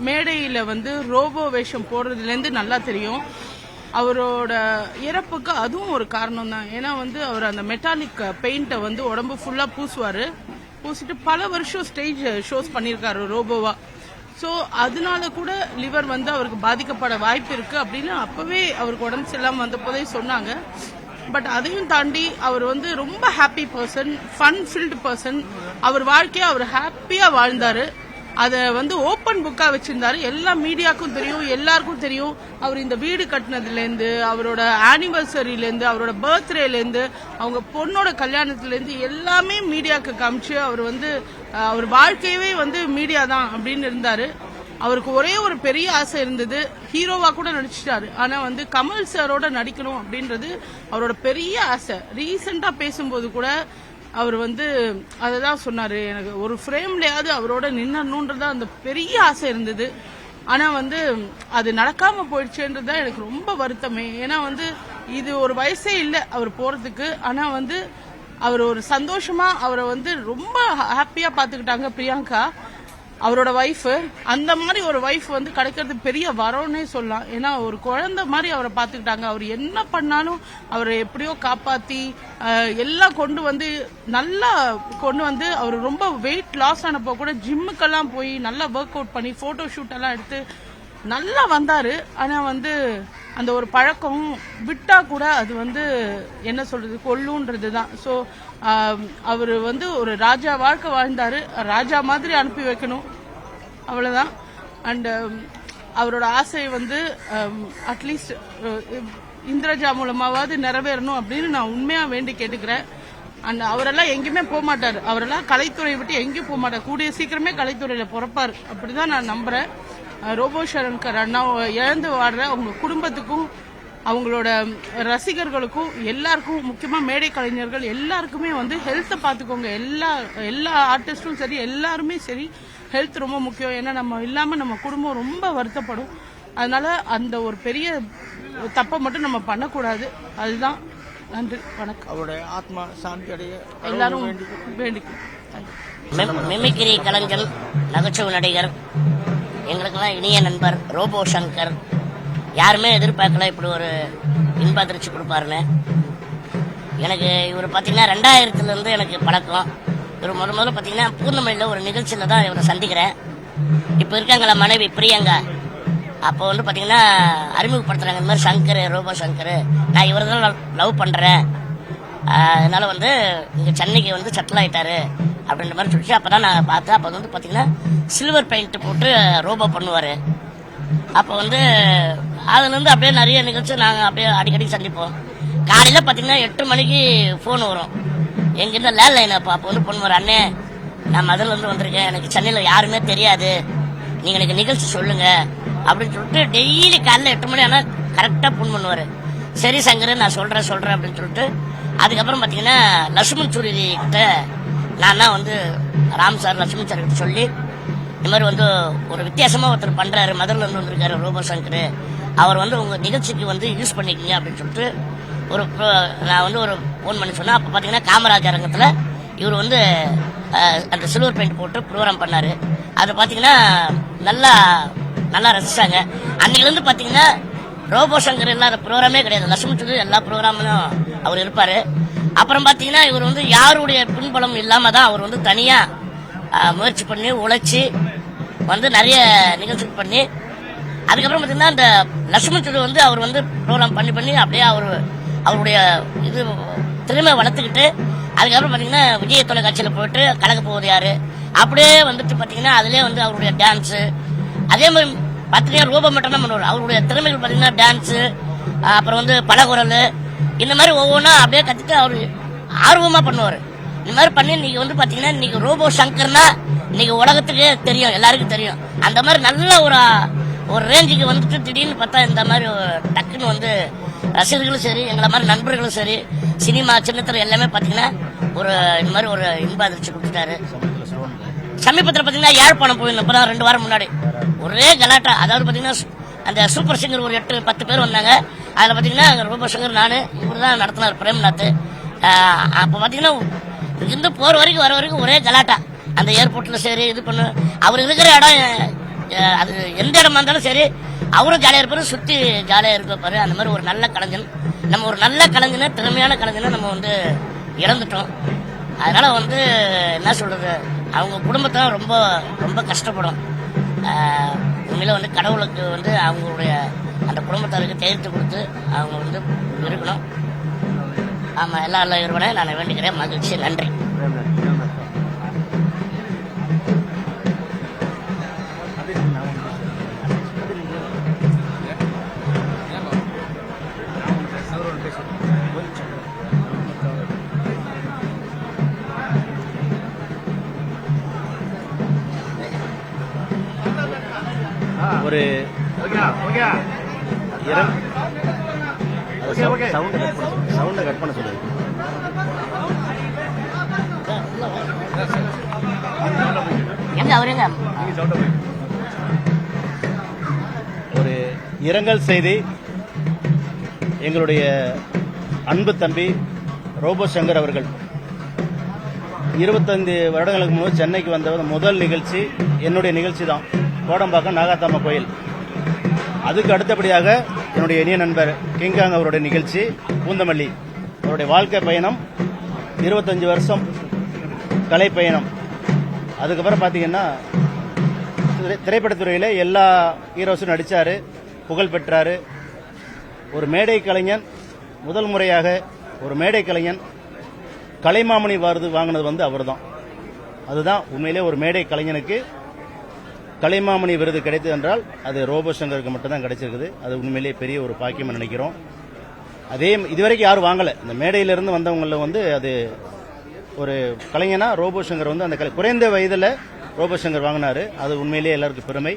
மேடையில் வந்து ரோபோ வேஷம் போடுறதுலேருந்து நல்லா தெரியும். அவரோட இறப்புக்கு அதுவும் ஒரு காரணம் தான். ஏன்னா வந்து அவர் அந்த மெட்டாலிக் பெயிண்டை வந்து உடம்பு ஃபுல்லாக பூசுவார். பூசிட்டு பல வருஷம் ஸ்டேஜ் ஷோஸ் பண்ணியிருக்காரு ரோபோவா. ஸோ அதனால கூட லிவர் வந்து அவருக்கு பாதிக்கப்பட வாய்ப்பு இருக்கு அப்படின்னு அப்பவே அவருக்கு உடம்பு சரியில்லாமல் வந்த போதே சொன்னாங்க. பட் அதையும் தாண்டி அவர் வந்து ரொம்ப happy person, fun filled person. அவர் வாழ்க்கையை அவர் ஹாப்பியாக வாழ்ந்தாரு. அதை வந்து ஓப்பன் புக்கா வச்சிருந்தாரு. எல்லா மீடியாவுக்கும் தெரியும், எல்லாருக்கும் தெரியும். அவர் இந்த வீடு கட்டினதுலேருந்து, அவரோட ஆனிவர்சரியிலேருந்து, அவரோட பர்த்டேலேருந்து, அவங்க பொண்ணோட கல்யாணத்துலேருந்து எல்லாமே மீடியாவுக்கு காமிச்சு அவர் வந்து அவர் வாழ்க்கையவே வந்து மீடியா தான் அப்படின்னு இருந்தாரு. அவருக்கு ஒரே ஒரு பெரிய ஆசை இருந்தது, ஹீரோவா கூட நடிச்சிட்டாரு. ஆனா வந்து கமல் சாரோட நடிக்கணும் அப்படின்றது அவரோட பெரிய ஆசை. ரீசெண்டா பேசும்போது கூட அவர் வந்து அததான் சொன்னாரு, எனக்கு ஒரு ஃப்ரேம்லயாவது அவரோட நின்னணும்ன்றதா அந்த பெரிய ஆசை இருந்தது. ஆனா வந்து அது நடக்காம போயிடுச்சுன்றதுதான் எனக்கு ரொம்ப வருத்தமே. ஏன்னா வந்து இது ஒரு வயசே இல்லை அவர் போறதுக்கு. ஆனா வந்து அவர் ஒரு சந்தோஷமா அவரை வந்து ரொம்ப ஹாப்பியா பாத்துக்கிட்டாங்க பிரியங்கா, அவரோட வைஃப். அந்த மாதிரி ஒரு வைஃப் வந்து கிடைக்கிறது பெரிய வரம்னே சொல்லலாம். ஏன்னா ஒரு குழந்தை மாதிரி அவரை பார்த்துக்கிட்டாங்க. அவர் என்ன பண்ணாலும் அவரை எப்படியோ காப்பாற்றி எல்லாம் கொண்டு வந்து நல்லா கொண்டு வந்து அவர் ரொம்ப வெயிட் லாஸ் ஆனப்போ கூட ஜிம்முக்கெல்லாம் போய் நல்லா ஒர்க் அவுட் பண்ணி ஃபோட்டோ ஷூட் எல்லாம் எடுத்து நல்லா வந்தார். ஆனால் வந்து அந்த ஒரு பழக்கம் விட்டா கூட அது வந்து என்ன சொல்றது கொல்லுன்றது தான். ஸோ அவர் வந்து ஒரு ராஜா வாழ்க்கை வாழ்ந்தாரு, ராஜா மாதிரி அனுப்பி வைக்கணும், அவ்வளவுதான். அண்ட் அவரோட ஆசை வந்து அட்லீஸ்ட் இந்திரஜா மூலமாவது நிறைவேறணும் அப்படின்னு நான் உண்மையா வேண்டி கேட்டுக்கிறேன். அண்ட் அவரெல்லாம் எங்கேயுமே போக மாட்டார், அவரெல்லாம் கலைத்துறையை விட்டு எங்கேயும் போக மாட்டார். கூடிய சீக்கிரமே கலைத்துறையில பிறப்பார் அப்படிதான் நான் நம்புறேன். ரோபோ சங்கர் அண்ணா இழந்து வாடுற அவங்க குடும்பத்துக்கும் அவங்களோட ரசிகர்களுக்கும் எல்லாருக்கும், முக்கியமா மேடை கலைஞர்கள் எல்லாருக்குமே வந்து ஹெல்த்தை பார்த்துக்கோங்க. எல்லா ஆர்டிஸ்டும் சரி, எல்லாருமே சரி, ஹெல்த் ரொம்ப முக்கியம். ஏன்னா நம்ம இல்லாம நம்ம குடும்பம் ரொம்ப வருத்தப்படும். அதனால அந்த ஒரு பெரிய தப்பை மட்டும் நம்ம பண்ணக்கூடாது. அதுதான். நன்றி, வணக்கம். அவருடைய ஆத்மா சாந்தி அடைய எல்லாரும் வேண்டிக்கும். மிமிக்ரி கலைஞர், நகைச்சுவை நடிகர், எங்களுக்கெல்லாம் இனிய நண்பர் ரோபோ சங்கர். யாருமே எதிர்பார்க்கல இப்படி ஒரு இன்ப அதிர்ச்சி கொடுப்பாருன்னு. எனக்கு இவர் பார்த்தீங்கன்னா 2000 எனக்கு பழக்கம். இவர் முதல்ல பார்த்தீங்கன்னா பூர்ணமல்லியில் ஒரு நிகழ்ச்சியில் தான் இவரை சந்திக்கிறேன். இப்போ இருக்காங்களா மனைவி பிரியங்கா, அப்போ வந்து பார்த்தீங்கன்னா அறிமுகப்படுத்துகிறாங்க, இந்த மாதிரி சங்கர், ரோபோ சங்கர், நான் இவரை தான் லவ் பண்ணுறேன், அதனால வந்து இங்கே சென்னைக்கு வந்து செட்டில் ஆகிட்டாரு அப்படின்ற மாதிரி சொல்லிச்சு. அப்போ தான் நான் பார்த்தேன். அப்போ வந்து பார்த்தீங்கன்னா சில்வர் பெயிண்ட் போட்டு ரோபோ பண்ணுவார். அப்போ வந்து அதுலேருந்து அப்படியே நிறைய நிகழ்ச்சி நாங்கள் அப்படியே அடிக்கடி சந்திப்போம். காலையில் பார்த்தீங்கன்னா 8 மணிக்கு ஃபோன் வரும் எங்கிட்ட லேண்ட்லைன். அப்போ வந்து பொண்ணு வரும், அண்ணே நான் மதுரிலேருந்து வந்திருக்கேன், எனக்கு சென்னையில் யாருமே தெரியாது, நீங்கள் எனக்கு நிகழ்ச்சி சொல்லுங்க அப்படின்னு சொல்லிட்டு டெய்லி காலையில் 8 மணி ஆனால் கரெக்டாக ஃபோன் பண்ணுவார். சரி சங்கர் நான் சொல்கிறேன் அப்படின்னு சொல்லிட்டு அதுக்கப்புறம் பார்த்தீங்கன்னா லட்சுமண் சூரி கிட்ட நான் தான் வந்து ராம் சார் லட்சுமண் சார் கிட்ட சொல்லி இந்த மாதிரி வந்து ஒரு வித்தியாசமாக ஒருத்தர் பண்ணுறாரு, மதுரிலேருந்து வந்திருக்காரு ரோபோ சங்கர், அவர் வந்து உங்கள் நிகழ்ச்சிக்கு வந்து யூஸ் பண்ணிக்கிங்க அப்படின்னு சொல்லிட்டு நான் வந்து ஒரு ஃபோன் பண்ணி சொன்னேன். அப்போ பார்த்தீங்கன்னா காமராஜர் அரங்கத்தில் இவர் வந்து அந்த சில்வர் பெயிண்ட் போட்டு ப்ரோக்ராம் பண்ணார். அதை பார்த்தீங்கன்னா நல்லா ரசிச்சாங்க. அன்னையிலேருந்து பார்த்தீங்கன்னா ரோபோ சங்கர் இல்லாத ப்ரோக்ராமே கிடையாது, லட்சுமி எல்லா ப்ரோக்ராம்லையும் அவர் இருப்பார். அப்புறம் பார்த்தீங்கன்னா இவர் வந்து யாருடைய பின்பலம் இல்லாமல் தான் அவர் வந்து தனியாக முயற்சி பண்ணி உழைச்சி வந்து நிறைய நிகழ்ச்சி பண்ணி அதுக்கப்புறம் பார்த்தீங்கன்னா அந்த லட்சுமண் வந்து அவர் வந்து ப்ரோக்ராம் பண்ணி அப்படியே அவருடைய இது திறமை வளர்த்துக்கிட்டு அதுக்கப்புறம் பார்த்தீங்கன்னா விஜய் தொலைக்காட்சியில் போயிட்டு கலக்க போகுது யாரு அப்படியே வந்துட்டு பார்த்தீங்கன்னா அதுலேயே வந்து அவருடைய டான்ஸு அதே மாதிரி பார்த்தீங்கன்னா ரூபம் மட்டும் தான் பண்ணுவார். அவருடைய திறமைகள் பார்த்தீங்கன்னா டான்ஸு அப்புறம் வந்து பலகுரல் இந்த மாதிரி ஒவ்வொன்றா அப்படியே கற்றுட்டு அவர் ஆர்வமாக பண்ணுவார். இந்த மாதிரி பண்ணி இன்னைக்கு வந்து பார்த்தீங்கன்னா இன்னைக்கு ரோபோ சங்கர்னா இன்னைக்கு உலகத்துக்கே தெரியும், எல்லாருக்கும் தெரியும். அந்த மாதிரி நல்ல ஒரு ரேஞ்சுக்கு வந்துட்டு திடீர்னு பார்த்தா இந்த மாதிரி டக்குன்னு வந்து ரசிகர்களும் சரி எங்களை மாதிரி நண்பர்களும் சரி சினிமா சின்னத்திரை எல்லாமே பார்த்தீங்கன்னா இந்த மாதிரி ஒரு இன்ப அதிர்ச்சி கொடுத்துட்டாரு. சமீபத்தில் பார்த்தீங்கன்னா யாழ்ப்பாணம் போயிருந்தோம் இப்போதான் 2 வாரம் முன்னாடி. ஒரே கலாட்டா. அதாவது பார்த்தீங்கன்னா அந்த சூப்பர் சிங்கர் ஒரு 8-10 பேர் வந்தாங்க. அதில் பார்த்தீங்கன்னா ரோபோ சங்கர் நான் இவர் தான் நடத்தினார் பிரேம்நாத். அப்போ பார்த்தீங்கன்னா இருந்து போகிற வரைக்கும் வர வரைக்கும் ஒரே கலாட்டா. அந்த ஏர்போர்ட்டில் சரி இது பண்ணு அவர் இருக்கிற இடம் அது எந்த இடமா இருந்தாலும் சரி அவரும் ஜாலியாக இருப்பாரு, சுற்றி ஜாலியாக இருப்பாரு. அந்த மாதிரி ஒரு நல்ல கலைஞன். நம்ம ஒரு நல்ல கலைஞனை திறமையான கலைஞனை நம்ம வந்து இழந்துட்டோம். அதனால வந்து என்ன சொல்றது அவங்க குடும்பத்தை ரொம்ப ரொம்ப கஷ்டப்படும். உண்மையில வந்து கடவுளுக்கு வந்து அவங்களுடைய அந்த குடும்பத்தாருக்கு தேர்த்து கொடுத்து அவங்க வந்து இருக்கணும். ஆமாம் எல்லாம் இருவனே நான் வேண்டிக்கிறேன். மகிழ்ச்சி, நன்றி. ஒரு சவுண்டை கட் பண்ண சொல்லுங்க. ஒரு இரங்கல் செய்தி. எங்களுடைய அன்பு தம்பி ரோபோ சங்கர் அவர்கள் 25 வருடங்களுக்கு முன்பு சென்னைக்கு வந்த முதல் நிகழ்ச்சி என்னுடைய நிகழ்ச்சி தான், கோடம்பாக்கம் நாகாத்தம்மா கோயில். அதுக்கு அடுத்தபடியாக என்னுடைய இனிய நண்பர் கிங்காங் அவருடைய நிகழ்ச்சி பூந்தமல்லி. அவருடைய வாழ்க்கை பயணம் 25 வருஷம் கலை பயணம். அதுக்கப்புறம் பார்த்தீங்கன்னா திரைப்படத்துறையில் எல்லா ஹீரோஸும் நடித்தார், புகழ் பெற்றார். ஒரு மேடை கலைஞன், முதல் முறையாக ஒரு மேடை கலைஞன் கலைமாமணி விருது வாங்கினது வந்து அவர் தான். அதுதான் உண்மையிலே ஒரு மேடை கலைஞனுக்கு கலைமாமணி விருது கிடைத்தது என்றால் அது ரோபோ சங்கருக்கு மட்டும்தான் கிடைச்சிருக்குது. அது உண்மையிலேயே பெரிய ஒரு பாக்கியம் நினைக்கிறோம். அதே இதுவரைக்கும் யாரும் வாங்கலை. இந்த மேடையிலிருந்து வந்தவங்கள வந்து அது ஒரு கலைஞனா ரோபோ சங்கர் வந்து அந்த குறைந்த வயதில் ரோபோ சங்கர் வாங்கினார். அது உண்மையிலேயே எல்லாருக்கும் பெருமை.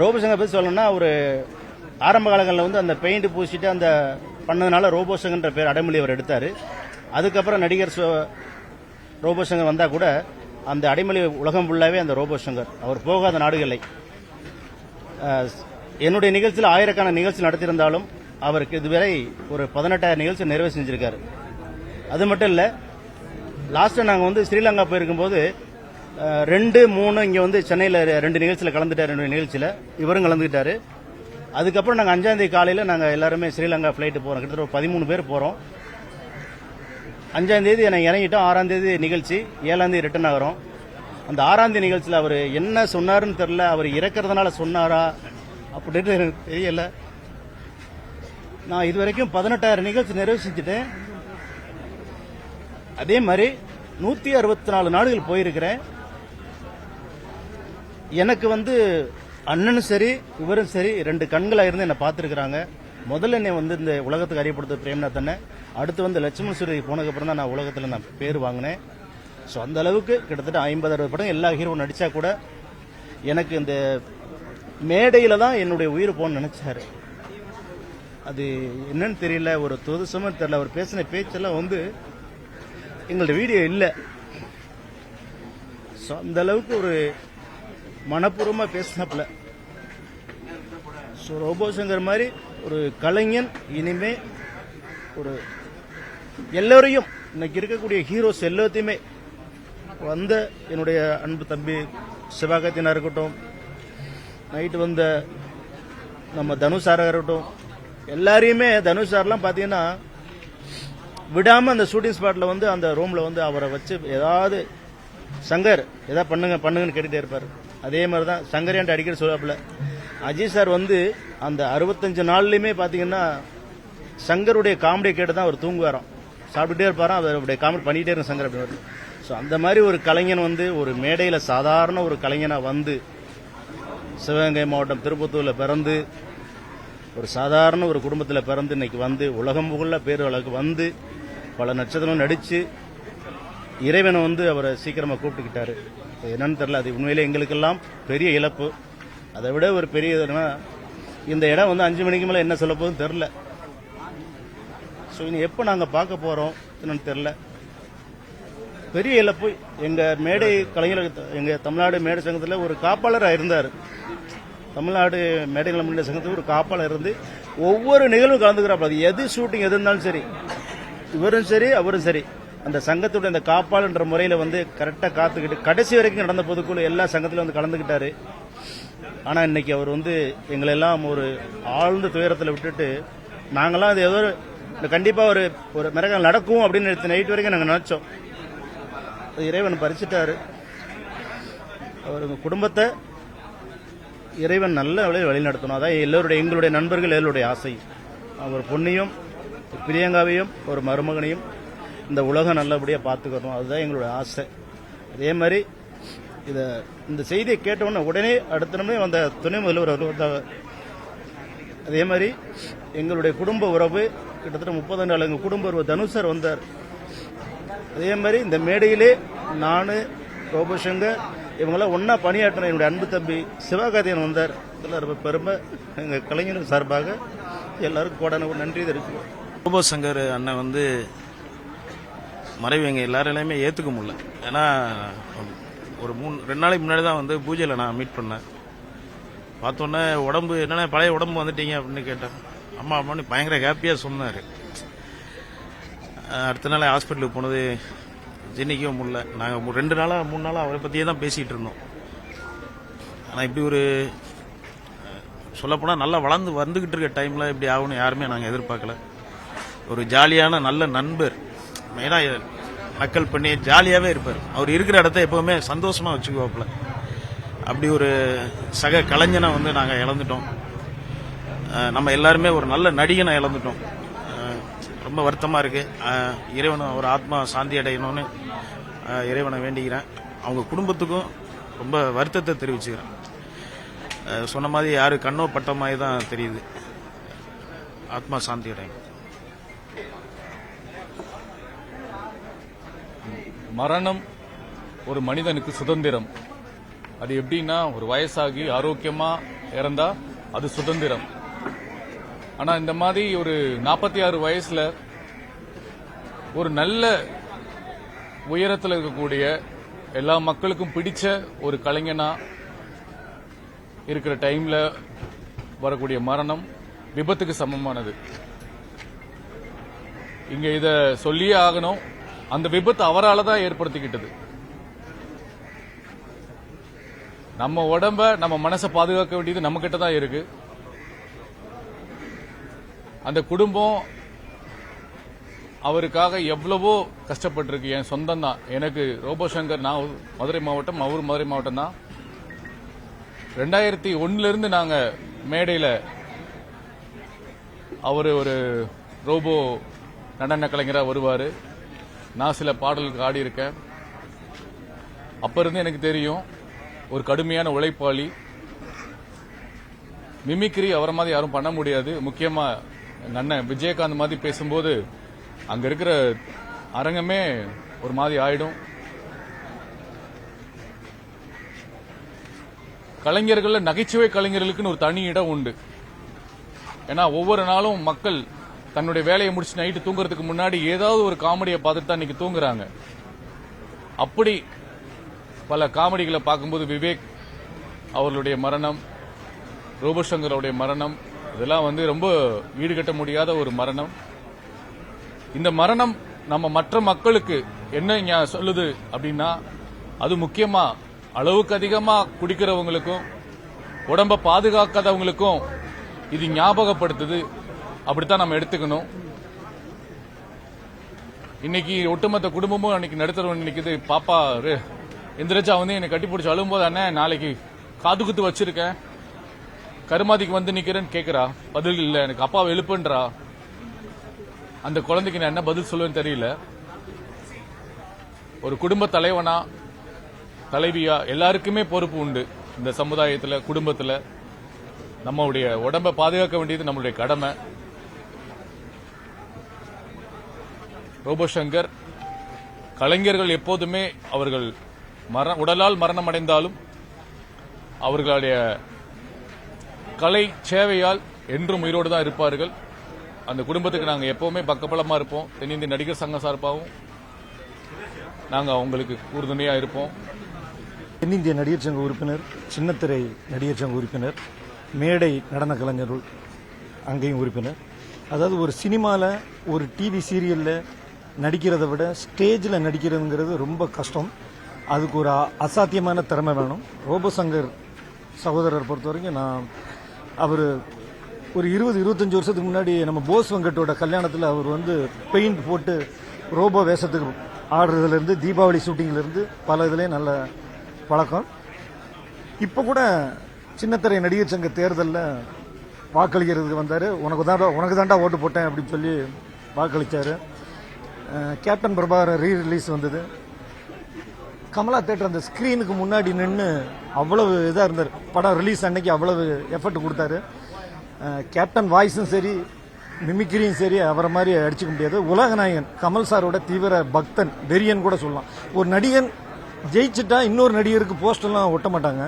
ரோபோ சங்கர் பற்றி சொல்லணும்னா ஒரு ஆரம்ப காலங்களில் வந்து அந்த பெயிண்ட் பூசிட்டு அந்த பண்ணதுனால ரோபோ சங்கர்ன்ற பேர் அடைமொழி அவர் எடுத்தார். அதுக்கப்புறம் நடிகர் ரோபோ சங்கர் வந்தால் கூட அந்த அடைமொழி உலகம் ஃபுல்லாகவே அந்த ரோபோ சங்கர். அவர் போகாத நாடுகளை என்னுடைய நிகழ்ச்சியில் ஆயிரக்கணக்கான நிகழ்ச்சி நடத்தியிருந்தாலும் அவருக்கு இதுவரை ஒரு 18,000 நிகழ்ச்சி நிறைவு செஞ்சிருக்காரு. அது மட்டும் இல்லை, லாஸ்ட்டாக நாங்கள் வந்து ஸ்ரீலங்கா போயிருக்கும்போது 2-3 இங்கே வந்து சென்னையில் 2 நிகழ்ச்சியில் கலந்துட்டார். 2 நிகழ்ச்சியில் இவரும் கலந்துக்கிட்டாரு. அதுக்கப்புறம் நாங்கள் 5ஆம் தேதி காலையில் நாங்கள் எல்லாருமே ஸ்ரீலங்கா ஃப்ளைட்டு போகிறோம். கிட்டத்தட்ட ஒரு 13 பேர் போகிறோம். 5ஆம் தேதி நாங்கள் இறங்கிட்டோம். 6ஆம் தேதி நிகழ்ச்சி, 7ஆம் தேதி ரிட்டர்ன் ஆகிறோம். அந்த 6ஆம் தேதி நிகழ்ச்சியில் அவர் என்ன சொன்னாருன்னு தெரியல. அவர் இறக்கிறதுனால சொன்னாரா அப்படின்னு எனக்கு தெரியல. நான் இதுவரைக்கும் 18,000 நிகழ்ச்சி நிறைவு செஞ்சுட்டேன். அதே மாதிரி 164 நாடுகள் போயிருக்கிறேன். எனக்கு வந்து அண்ணனும் சரி இவரும் சரி 2 கண்களாக இருந்து என்னை பார்த்துருக்குறாங்க. முதல்ல என்னை வந்து இந்த உலகத்துக்கு அறியப்படுத்த பிரேம்நாத் அண்ணன், அடுத்து வந்து லட்சுமண சூரிய போனதுக்கப்புறம் தான் நான் உலகத்தில் நான் பேர் வாங்கினேன். ஸோ அந்த அளவுக்கு கிட்டத்தட்ட 50-60 படம் எல்லா ஹீரோ நடித்தா கூட எனக்கு இந்த மேடையில் தான் என்னுடைய உயிர் போகணும்னு நினச்சாரு. அது என்னன்னு தெரியல, ஒரு துதுசமாக தெரியல. அவர் பேசின பேச்செல்லாம் வந்து எங்கள்ட்ட வீடியோ இல்லை. ஸோ அந்த அளவுக்கு ஒரு மனப்பூர்வமாக பேசினாப்புல. ஸோ ரோபோ சங்கர் மாதிரி ஒரு கலைஞன் இனிமே ஒரு எல்லோரையும் இன்னைக்கு இருக்கக்கூடிய ஹீரோஸ் எல்லாத்தையுமே வந்த என்னுடைய அன்பு தம்பி சிவகார்த்தினா இருக்கட்டும், நைட்டு வந்த நம்ம தனுஷாராக இருக்கட்டும், எல்லாரையுமே தனுஷாரெலாம் பார்த்தீங்கன்னா விடாமல் அந்த ஷூட்டிங் ஸ்பாட்டில் வந்து அந்த ரூமில் வந்து அவரை வச்சு ஏதாவது சங்கர் எதாவது பண்ணுங்கன்னு கேட்டுகிட்டே இருப்பார். அதே மாதிரி தான் சங்கரியான்ட்டு அடிக்கடி சொல்லுவாப்புல. அஜய் சார் வந்து அந்த 65 நாள்லையுமே பார்த்தீங்கன்னா சங்கருடைய காமெடியை கேட்டு தான் அவர் தூங்குவாராம். சாப்பிட்டுட்டே இருப்பாராம், அதை அப்படியே காமெடி பண்ணிகிட்டே இருக்கும் சங்கர் அப்படின்னு. ஸோ அந்த மாதிரி ஒரு கலைஞன் வந்து ஒரு மேடையில் சாதாரண ஒரு கலைஞனாக வந்து சிவகங்கை மாவட்டம் திருப்பத்தூரில் பிறந்து ஒரு சாதாரண ஒரு குடும்பத்தில் பிறந்து இன்னைக்கு வந்து உலகம் புகழ பேர் வழக்கு வந்து பல நட்சத்திரம் நடித்து இறைவனை வந்து அவரை சீக்கிரமாக கூப்பிட்டுக்கிட்டாரு. என்னன்னு தெரியல, அது உண்மையிலே எங்களுக்கெல்லாம் பெரிய இழப்பு. அதை விட ஒரு பெரிய இதுனா இந்த இடம் வந்து 5 மணிக்கு மேலே என்ன சொல்ல போகுதுன்னு தெரில. ஸோ இனி எப்போ நாங்கள் பார்க்க போகிறோம் என்னன்னு தெரில. பெரிய இழப்பு. எங்கள் மேடை கலைஞர்கள், எங்கள் தமிழ்நாடு மேடை சங்கத்தில் ஒரு காப்பாளராக இருந்தார். தமிழ்நாடு மேடைகள் முன்னேற்ற சங்கத்தில் ஒரு காப்பாளர் இருந்து ஒவ்வொரு நிகழ்வும் கலந்துக்கிறாப்ப. அது எது ஷூட்டிங் எது இருந்தாலும் சரி, இவரும் சரி அவரும் சரி, அந்த சங்கத்துடைய அந்த காப்பாளன்ற முறையில் வந்து கரெக்டாக காத்துக்கிட்டு கடைசி வரைக்கும் நடந்த பொதுக்குழு எல்லா சங்கத்திலும் வந்து கலந்துக்கிட்டாரு. ஆனால் இன்னைக்கு அவர் வந்து எங்களெல்லாம் ஒரு ஆழ்ந்த துயரத்தில் விட்டுட்டு, நாங்களாம் அது ஏதோ கண்டிப்பாக ஒரு மிரகல் நடக்கும் அப்படின்னு நைட் வரைக்கும் நாங்கள் நினைச்சோம். இறைவன் பறிச்சிட்டாரு. அவர் குடும்பத்தை இறைவன் நல்ல வழியில் வழிநடத்தணும். அதான் எங்களுடைய நண்பர்கள் எங்களுடைய ஆசை. அவர் பொண்ணையும் பிரியங்காவையும் ஒரு மருமகனையும் இந்த உலகம் நல்லபடியாக பார்த்துக்கணும், அதுதான் எங்களுடைய ஆசை. அதே மாதிரி இந்த செய்தியை கேட்டவுடனே உடனே அடுத்த நிமிடமே வந்த துணை முதல்வர் வந்தாங்க. அதே மாதிரி எங்களுடைய குடும்ப உறவு கிட்டத்தட்ட 30 நாள் எங்கள் குடும்ப உறவு தனுஷ் சார் வந்தார். அதே மாதிரி இந்த மேடையிலே நான், ரோபோசங்கர் இவங்கெல்லாம் ஒன்றா பணியாற்றின என்னுடைய அன்பு தம்பி சிவகார்த்திகேயன் வந்தார். இதெல்லாம் ரொம்ப பெருமை. எங்கள் கலைஞர்கள் சார்பாக எல்லாருக்கும் கோடான ஒரு நன்றி தெரிவிக்கிறோம். ரோபோசங்கர் அண்ணன் வந்து மறைவு எங்கள் எல்லாரையுமே ஏற்றுக்க முடியல. ஏன்னா ஒரு 2 நாளைக்கு முன்னாடி தான் வந்து பூஜையில் நான் மீட் பண்ணேன். பார்த்தோன்னே உடம்பு என்னென்ன பழைய உடம்பு வந்துட்டீங்க அப்படின்னு கேட்டேன். அம்மா அம்மான்னு பயங்கர ஹாப்பியாக சொன்னார். அடுத்த நாள் ஹாஸ்பிட்டலுக்கு போனது ஜென்னிக்கவும் முடியல. நாங்கள் 2 நாளாக 3 நாளாக அவரை பற்றியே தான் பேசிகிட்டு இருந்தோம். ஆனால் இப்படி ஒரு சொல்லப்போனால் நல்லா வந்துக்கிட்டு இருக்க டைமில் இப்படி ஆகணும் யாருமே நாங்கள் எதிர்பார்க்கல. ஒரு ஜாலியான நல்ல நண்பர், மெயினாக நக்கல் பண்ணி ஜாலியாகவே இருப்பார். அவர் இருக்கிற இடத்த எப்போவுமே சந்தோஷமாக வச்சுக்குவாப்புல. அப்படி ஒரு சக கலைஞனை வந்து நாங்கள் இழந்துட்டோம். நம்ம எல்லாருமே ஒரு நல்ல நடிகனை இழந்துட்டோம். ரொம்ப வருத்தமாக இருக்குது. இறைவனும் அவர் ஆத்மா சாந்தி அடையணும்னு இறைவனை வேண்டிக்கிறேன். அவங்க குடும்பத்துக்கும் ரொம்ப வருத்தத்தை தெரிவிச்சுக்கிறேன். சொன்ன மாதிரி யாரு கண்ணோ பட்ட மாதிரி தான் தெரியுது. ஆத்மா சாந்தி அடையும். மரணம் ஒரு மனிதனுக்கு சுதந்திரம். அது எப்படின்னா, ஒரு வயசாகி ஆரோக்கியமா இறந்தா அது சுதந்திரம். ஆனா இந்த மாதிரி ஒரு 46 வயசுல ஒரு நல்ல உயரத்தில் இருக்கக்கூடிய எல்லா மக்களுக்கும் பிடிச்ச ஒரு கலைஞனா இருக்கிற டைம்ல வரக்கூடிய மரணம் விபத்துக்கு சமமானது. இங்க இத சொல்லியே ஆகணும். அந்த விபத்து அவரால் தான் ஏற்படுத்திக்கிட்டது. நம்ம உடம்ப நம்ம மனசை பாதுகாக்க வேண்டியது நம்ம கிட்ட தான் இருக்கு. அந்த குடும்பம் அவருக்காக எவ்வளவோ கஷ்டப்பட்டிருக்கு. என் சொந்தம் தான். எனக்கு ரோபோசங்கர், நான் மதுரை மாவட்டம், அவர் மதுரை மாவட்டம் தான். 2001 நாங்க மேடையில அவரு ஒரு ரோபோ நடன கலைஞராக வருவாரு. நான் சில பாடல்களுக்கு ஆடி இருக்கேன். அப்ப இருந்து எனக்கு தெரியும் ஒரு கடுமையான உழைப்பாளி. மிமிக்ரி அவரை மாதிரி யாரும் பண்ண முடியாது. முக்கியமா எங்க அண்ணன் விஜயகாந்த் மாதிரி பேசும்போது அங்க இருக்கிற அரங்கமே ஒரு மாதிரி ஆயிடும். கலைஞர்கள், நகைச்சுவை கலைஞர்களுக்குன்னு ஒரு தனி இடம் உண்டு. ஏன்னா ஒவ்வொரு நாளும் மக்கள் தன்னுடைய வேலையை முடிச்சு நைட்டு தூங்குறதுக்கு முன்னாடி ஏதாவது ஒரு காமெடியை பார்த்துட்டு தான் இன்னைக்கு தூங்குறாங்க. அப்படி பல காமெடிகளை பார்க்கும்போது விவேக் அவர்களுடைய மரணம், ரோபோசங்கருடைய மரணம், இதெல்லாம் வந்து ரொம்ப ஈடுகட்ட முடியாத ஒரு மரணம். இந்த மரணம் நம்ம மற்ற மக்களுக்கு என்ன சொல்லுது அப்படின்னா, அது முக்கியமா அளவுக்கு அதிகமா குடிக்கிறவங்களுக்கும் உடம்ப பாதுகாக்காதவங்களுக்கும் இது ஞாபகப்படுத்துது. அப்படித்தான் நம்ம எடுத்துக்கணும். இன்னைக்கு ஒட்டுமொத்த குடும்பமும் அன்னைக்கு நடுத்தரவன் நினைக்குது. பாப்பா எந்திரச்சா வந்து என்னை கட்டி பிடிச்சி அழும்போது, அண்ணன் நாளைக்கு காது குத்து வச்சிருக்கேன், கருமாதிக்கு வந்து நிக்கிறேன்னு கேட்கிறா. பதில் இல்ல. எனக்கு அப்பாவை எழுப்புன்றா. அந்த குழந்தைக்கு நான் என்ன பதில் சொல்லுவேன்னு தெரியல. ஒரு குடும்ப தலைவனா, தலைவியா எல்லாருக்குமே பொறுப்பு உண்டு. இந்த சமுதாயத்துல, குடும்பத்துல நம்மளுடைய உடம்பை பாதுகாக்க வேண்டியது நம்மளுடைய கடமை. ரோபோ சங்கர் கலைஞர்கள் எப்போதுமே அவர்கள் உடலால் மரணம் அடைந்தாலும் அவர்களுடைய கலை சேவையால் என்றும் உயிரோடு தான் இருப்பார்கள். அந்த குடும்பத்துக்கு நாங்கள் எப்பவுமே பக்கபலமா இருப்போம். தென்னிந்திய நடிகர் சங்கம் சார்பாகவும் நாங்கள் அவங்களுக்கு உறுதுணையாக இருப்போம். தென்னிந்திய நடிகர் சங்க உறுப்பினர், சின்னத்திரை நடிகர் சங்க உறுப்பினர், மேடை நடன கலைஞர்கள் அங்கேயும் உறுப்பினர். அதாவது ஒரு சினிமாவில், ஒரு டிவி சீரியலில் நடிக்கிறத விட ஸ்டேஜில் நடிக்கிறதுங்கிறது ரொம்ப கஷ்டம். அதுக்கு ஒரு அசாத்தியமான திறமை வேணும். ரோபோ சங்கர் சகோதரர் பொறுத்த வரைக்கும் அவர் ஒரு 20-25 வருஷத்துக்கு முன்னாடி நம்ம போஸ் வெங்கட்டோட கல்யாணத்தில் அவர் பெயிண்ட் போட்டு ரோபோ வேஷத்துக்கு ஆடுறதுலேருந்து, தீபாவளி ஷூட்டிங்லேருந்து பல இதுலேயும் நல்ல பழக்கம். இப்போ கூட சின்னத்திரை நடிகர் சங்க தேர்தலில் வாக்களிக்கிறதுக்கு வந்தார். உனக்கு தாண்டா ஓட்டு போட்டேன் அப்படின்னு சொல்லி வாக்களித்தார். கேப்டன் பிரபாகரன் ரீ-ரிலீஸ் வந்தது. கமலா தேட்டர் அந்த ஸ்க்ரீனுக்கு முன்னாடி நின்று அவ்வளவு இதாக இருந்தார். படம் ரிலீஸ் அன்னைக்கு அவ்வளவு எஃபர்ட் கொடுத்தாரு. கேப்டன் வாய்ஸும் சரி, மிமிக்ரியும் சரி அவரை மாதிரி அடிச்சுக்க முடியாது. உலகநாயகன் கமல் சாரோட தீவிர பக்தன், வெறியன் கூட சொல்லலாம். ஒரு நடிகன் ஜெயிச்சுட்டா இன்னொரு நடிகருக்கு போஸ்டர்லாம் ஒட்ட மாட்டாங்க.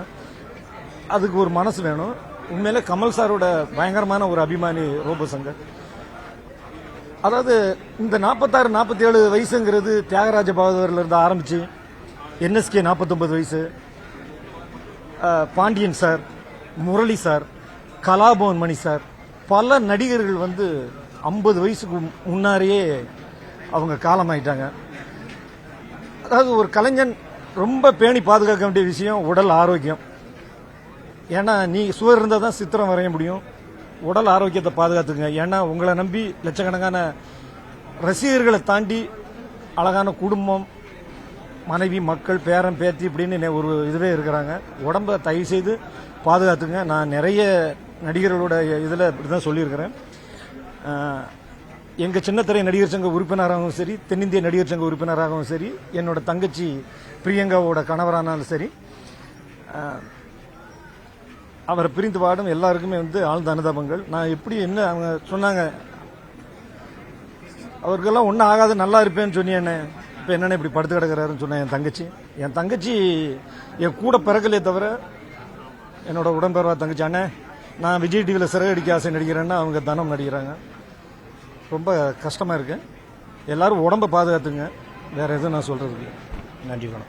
அதுக்கு ஒரு மனசு வேணும். உண்மையிலே கமல் சாரோட பயங்கரமான ஒரு அபிமானி ரோபோ சங்கர். அதாவது இந்த 46-47 வயசுங்கிறது தியாகராஜ பகதூர்ல இருந்து ஆரம்பிச்சு NSK 49 வயசு, பாண்டியன் சார், முரளி சார், கலாபவன் மணி சார், பல நடிகர்கள் 50 வயசுக்கு முன்னாடியே அவங்க காலமாயிட்டாங்க. அதாவது ஒரு கலைஞன் ரொம்ப பேணி பாதுகாக்க வேண்டிய விஷயம் உடல் ஆரோக்கியம். ஏன்னா நீ சுவர் இருந்தால் தான் சித்திரம் வரைய முடியும். உடல் ஆரோக்கியத்தை பாதுகாத்துங்க. ஏன்னா உங்களை நம்பி லட்சக்கணக்கான ரசிகர்களை தாண்டி அழகான குடும்பம், மனைவி, மக்கள், பேரன், பேத்தி இப்படின்னு ஒரு இதுவே இருக்கிறாங்க. உடம்பை தயவு செய்து பாதுகாத்துங்க. நான் நிறைய நடிகர்களோட இதில் இப்படி தான் சொல்லியிருக்கிறேன். எங்கள் சின்னத்திரை நடிகர் சங்க உறுப்பினராகவும் சரி, தென்னிந்திய நடிகர் சங்க உறுப்பினராகவும் சரி, என்னோட தங்கச்சி பிரியங்காவோட கணவரானாலும் சரி, அவரை பிரிந்து வாடும் எல்லாருக்குமே ஆழ்ந்த அனுதாபங்கள். நான் எப்படி என்ன அவங்க சொன்னாங்க, அவருக்கெல்லாம் ஒன்றும் ஆகாது, நல்லா இருப்பேன்னு சொன்னேன்னு, இப்போ என்னென்ன இப்படி படுத்து கிடக்கிறாருன்னு சொன்னேன். என் தங்கச்சி என் கூட பிறக்கலையே தவிர என்னோட உடம்பெறவா தங்கச்சி. அண்ணே, நான் விஜய் டிவியில் சிறகடிக்க ஆசை நடிக்கிறேன்னா அவங்க தனம் நடிக்கிறாங்க. ரொம்ப கஷ்டமாக இருக்கு. எல்லாரும் உடம்பை பாதுகாத்துங்க. வேற எதுவும் நான் சொல்றதுக்கு. நன்றி. வணக்கம்.